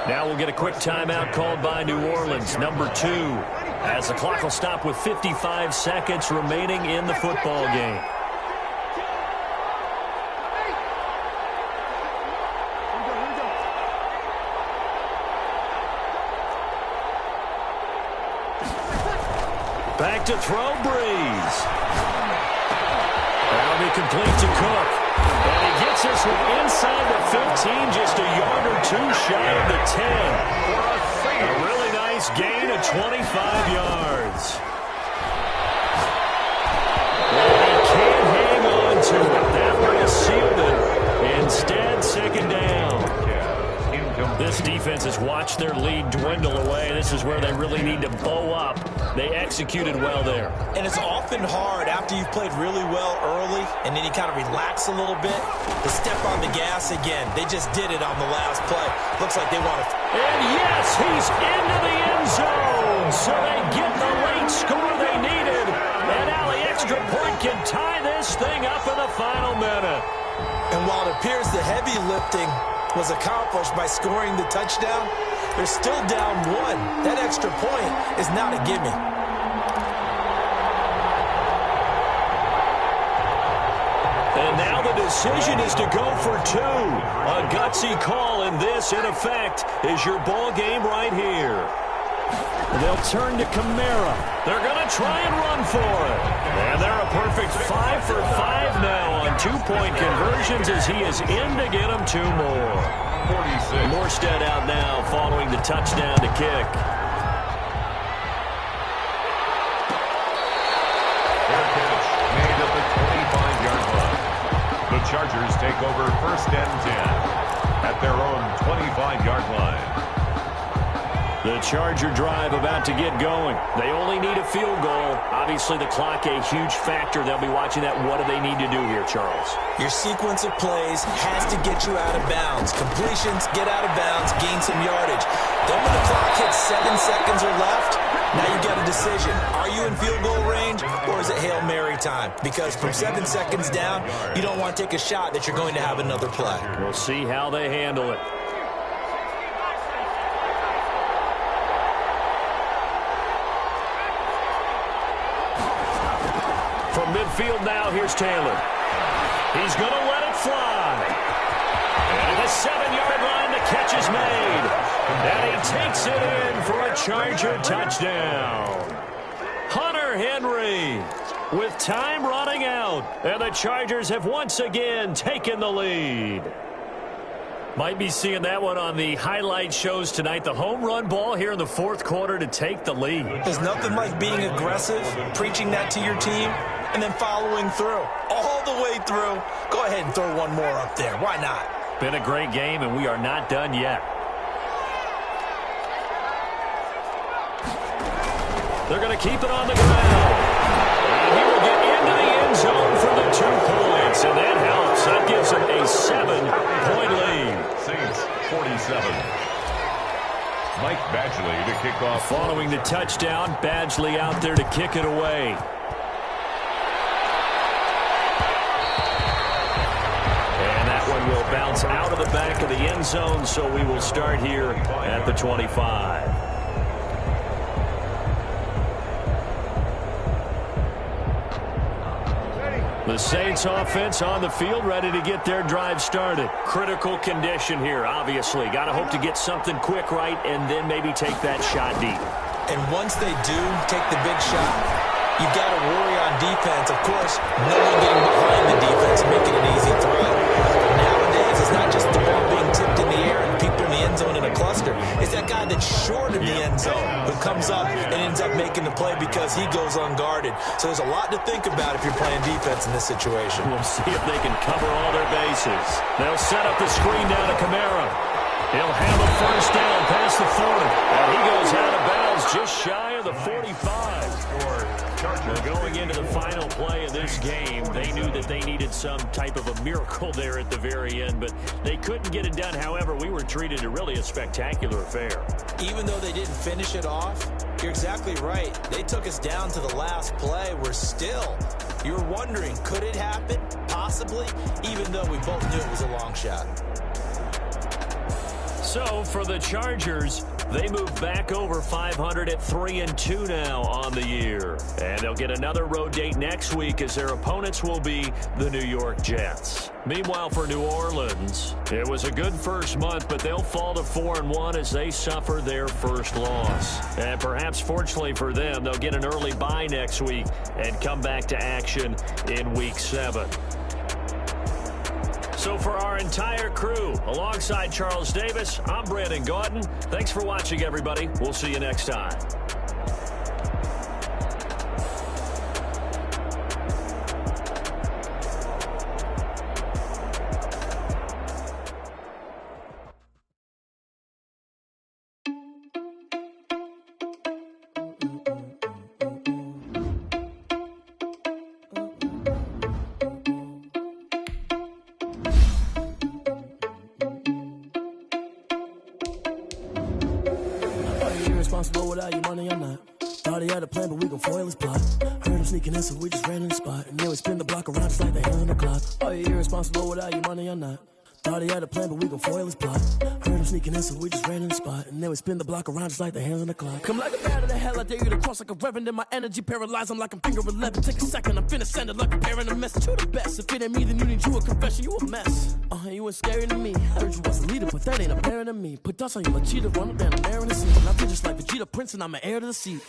Now we'll get a quick timeout called by New Orleans, number 2, as the clock will stop with 55 seconds remaining in the football game. Back to throw, Breeze. That'll be complete to Cook. And he gets this one inside the 15, just a yard or 2 shy of the 10. A really nice gain of 25 yards. And he can't hang on to it. That one is sealed it. Instead, 2nd down. This defense has watched their lead dwindle away. This is where they really need to bow up. They executed well there. And it's often hard after you've played really well early and then you kind of relax a little bit to step on the gas again. They just did it on the last play. Looks like they want to. And yes, he's into the end zone. So they get the late score they needed. And now the extra point can tie this thing up in the final minute. And while it appears the heavy lifting was accomplished by scoring the touchdown, they're still down 1. That extra point is not a gimme. And now the decision is to go for 2. A gutsy call, and this, in effect, is your ball game right here. They'll turn to Kamara. They're going to try and run for it. And they're a perfect 5 for 5 now on 2-point conversions as he is in to get them 2 more. 46. Morstead out now following the touchdown to kick. Fair catch made at the 25-yard line. The Chargers take over 1st and 10 at their own 25-yard line. The Charger drive about to get going. They only need a field goal. Obviously, the clock a huge factor. They'll be watching that. What do they need to do here, Charles? Your sequence of plays has to get you out of bounds. Completions, get out of bounds, gain some yardage. Then when the clock hits 7 seconds or left, now you got a decision. Are you in field goal range, or is it Hail Mary time? Because from 7 seconds down, you don't want to take a shot that you're going to have another play. We'll see how they handle it. From midfield now, here's Taylor. He's going to let it fly. And at the 7-yard line, the catch is made. And he takes it in for a Charger touchdown. Hunter Henry with time running out. And the Chargers have once again taken the lead. Might be seeing that one on the highlight shows tonight. The home run ball here in the 4th quarter to take the lead. There's nothing like being aggressive, preaching that to your team, and then following through. All the way through. Go ahead and throw one more up there. Why not? Been a great game, and we are not done yet. They're going to keep it on the ground. And he will get into the end zone for the 2 points, and that helps. That gives him a 7-point lead. Saints 47. Mike Badgley to kick off. Following the touchdown, Badgley out there to kick it away. And that one will bounce out of the back of the end zone, so we will start here at the 25. The Saints offense on the field, ready to get their drive started. Critical condition here, obviously. Got to hope to get something quick right and then maybe take that shot deep. And once they do take the big shot, you got to worry on defense. Of course, no one getting behind the defense and making an easy throw. Nowadays, it's not just the ball being tipped in the air and people in the end zone in a cluster. It's that guy that's short of the end zone who comes up and ends up making the play because he goes unguarded. So there's a lot to think about if you're playing defense in this situation. We'll see if they can cover all their bases. They'll set up the screen down to Kamara. He'll have a first down past the 40. And he goes out of bounds just shy of the 45. Going into the final play of this game, they knew that they needed some type of a miracle there at the very end, but they couldn't get it done. However, we were treated to really a spectacular affair. Even though they didn't finish it off, you're exactly right. They took us down to the last play. You're wondering, could it happen? Possibly, even though we both knew it was a long shot. So for the Chargers, they move back over 500 at 3-2 now on the year. And they'll get another road date next week as their opponents will be the New York Jets. Meanwhile, for New Orleans, it was a good first month, but they'll fall to 4-1 as they suffer their first loss. And perhaps fortunately for them, they'll get an early bye next week and come back to action in Week 7. So for our entire crew, alongside Charles Davis, I'm Brandon Gaudin. Thanks for watching, everybody. We'll see you next time. Without your money, I'm not. Thought he had a plan, but we gon' foil his plot. Heard them sneaking in, so we just ran in the spot. And then we spin the block around just like the hands on the clock. Are you irresponsible without your money or not? Thought he had a plan, but we gon' foil his plot. Heard him sneaking in, so we just ran in the spot. And then we spin the block around just like the hands on the clock. Come like a bat of the hell, I dare you to cross like a reverend. And my energy paralyzed, I'm like I'm finger 11. Take a second, I'm finna send it like a parent a message. You the best, if it ain't me, then you need you a confession. You a mess, you ain't scary to me. Heard you was a leader, but that ain't apparent to me. Put dust on you like cheetah, run up down the air in the seat. And I feel just like Vegeta Prince, and I'm an heir to the seat.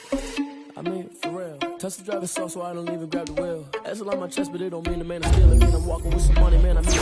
I mean, for real. Touch the driver's soft, so I don't even grab the wheel. That's on my chest, but it don't mean the man is stealing. Mean I'm walking with some money, man, I mean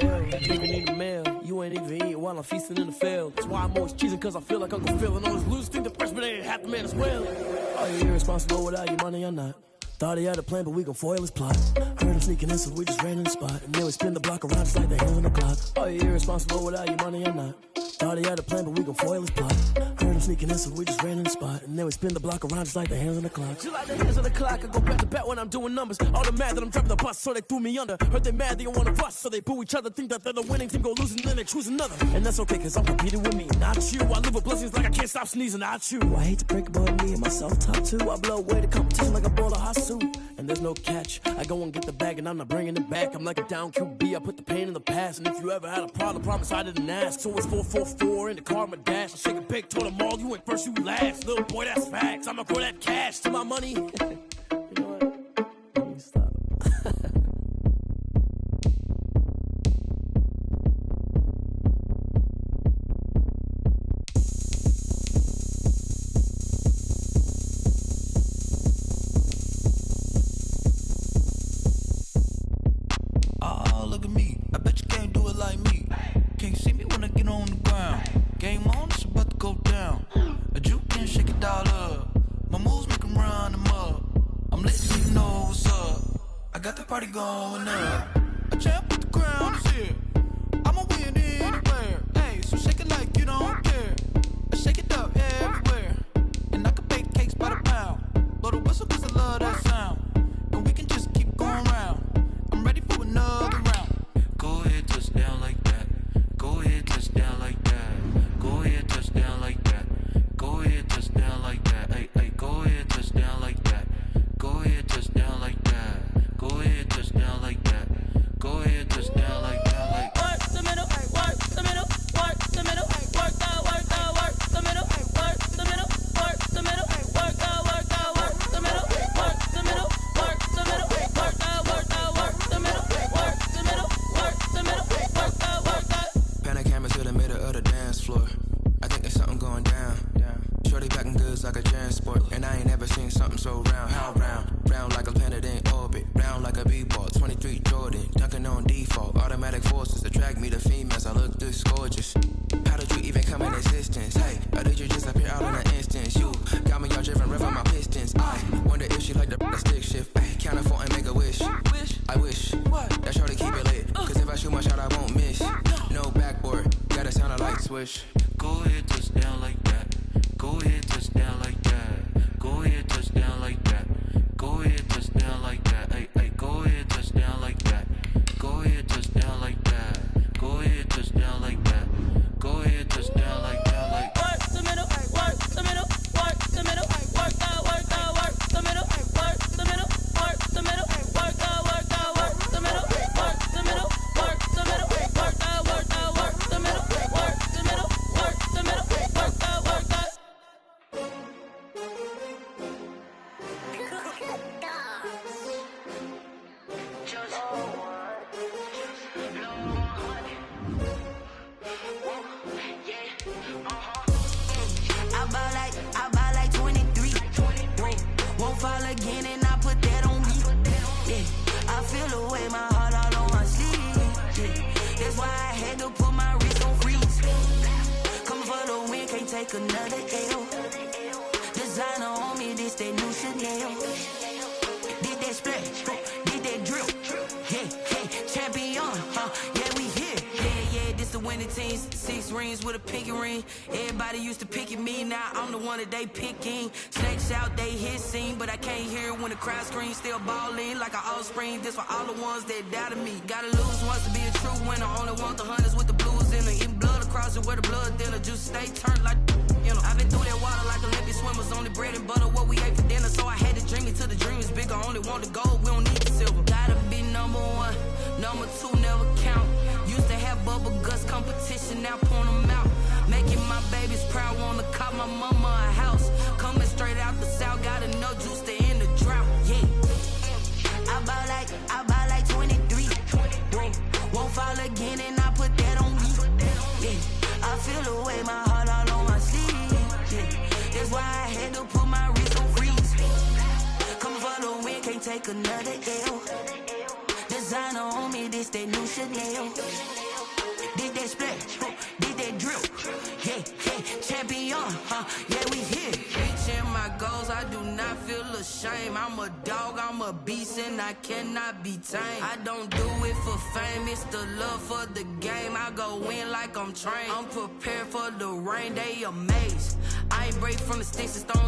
you even need a meal. You ain't even eat while I'm feasting in the field. That's why I'm always cheesing, cause I feel like Uncle Phil. And always lose, think the freshman ain't half the man as well. Are you irresponsible without your money or not? Thought he had a plan, but we gon' foil his plot. Heard him sneaking in, so we just ran in the spot. And then we spin the block around just like the hands on the clock. Are you irresponsible without your money or not? Thought he had a plan, but we gon' foil his plot. Heard him sneaking in, so we just ran in the spot. And then we spin the block around just like the hands on the clock. Just like the hands on the clock, I go back to back when I'm doing numbers. All the mad that I'm dropping the bus, so they threw me under. Heard they mad, they don't wanna bust, so they boo each other. Think that they're the winning team, go losing, then they choose another. And that's okay, cause I'm competing with me, not you. I live with blessings like I can't stop sneezing, not you. I hate to break it, but me and my self-talk too. I blow away the competition like a bowl of hot soup. And there's no catch, I go and get the bag and I'm not bringing it back. I'm like a down QB, I put the pain in the past. And if you ever had a problem, promise I didn't ask. So it's 4-4-4 in the car, my dash. I shake a big, told them all, you went first, you last. Little boy, that's facts, I'ma grow that cash to my money. You know what, let me stop. Oh, look at me. I bet you can't do it like me. Can't see me when I get on the ground. Game on, it's about to go down. A juke and shake it all up. My moves make them run them up. I'm lit so you know what's up. I got the party going up. A champ with the crown is here. I'ma win anywhere. Hey, so shake it like you don't care. I shake it up everywhere. And I can bake cakes by the pound. Blow the whistle cause I love that sound. And we can just keep going round. I'm ready for another round. Go ahead, touch down like that. Go ahead, touch down like that. Go ahead, touch down like that. Go ahead, touch down like that. Hey, hey, go ahead, touch down like that. Go ahead, touch down like that. Go ahead, touch down like that. Go ahead, touch down like that. Like work the middle, work the middle, work the middle, work the middle, work the middle, work the middle, work the middle, work the middle, work the middle, work the middle, work the middle, work the middle, work the. Pan the camera to the middle of the dance floor. I think there's something going down. Shorty packing goods like a transport. And I ain't never seen something so round. How round? Round like a planet in orbit. Round like a b-ball. 23 Jordan. Dunking on default. Automatic forces attract me to females. I look this gorgeous. How did you even come in existence? Hey, or did you just appear out in an instance? You got me all driven, revving my pistons. I wonder if she like the stick shift. Ay, count a 4 and make a wish. I wish that shorty keep it lit. Cause if I shoot my shot, I won't miss. No backboard. Gotta sound a light switch. Go ahead, touch down like that. Go ahead, touch down like that. Go ahead, touch down like that. Go ahead, touch down like that. Hey, hey, go ahead, touch down like that. Go ahead, touch down like that. Go ahead, touch down like that. Go ahead, touch down like that. Like work the middle, work the middle, work the middle, work the middle, work the middle, work the middle, work the middle, work the middle, work the middle, work the middle, work the middle, work the middle, work the middle, work the. I buy like 23. Won't fall again and I put that on me. Yeah, I feel the way, my heart all on my sleeve. Yeah, that's why I had to put my wrist on freeze. Coming for the win, can't take another L. Designer on me, this that new Chanel. Did that splash, did that drip. Yeah, champion, yeah, we here. Yeah, this the winning teams. 6 rings with a pinky ring. Everybody used to pick at me, now I'm the one that they picking. Snakes out, they hit scene, but I can't hear it when the crowd screams. Still ballin' like an offspring. This for all the ones that doubted me. Gotta lose once to be a true winner. Only want the hunters with the blues in it. Eating blood across it where the blood thinner. Juice stay turned like, you know. I've been through that water like Olympic swimmers. Only bread and butter, what we ate for dinner. So I had to drink it to the want the gold, we don't need the silver. Gotta be number one, number two never count. Used to have bubble guts competition, now point them out. Making my babies proud, wanna call my mama a house. Coming straight out the south, got enough juice to end the drought. Yeah. I buy like 23. Whoa. Won't fall again and I put that on me. Yeah. I feel the way, my heart all on my sleeve. Yeah. That's why I had to put my wrist on freeze. Coming for the win, can't take another L. Designer on me, this that new Chanel. Did that splash, did that drip. Yeah, yeah, champion, yeah, we here. Reaching my goals, I do not feel ashamed. I'm a dog, I'm a beast, and I cannot be tamed. I don't do it for fame, it's the love for the game. I go in like I'm trained. I'm prepared for the rain, they amazed. I ain't break from the sticks and stones.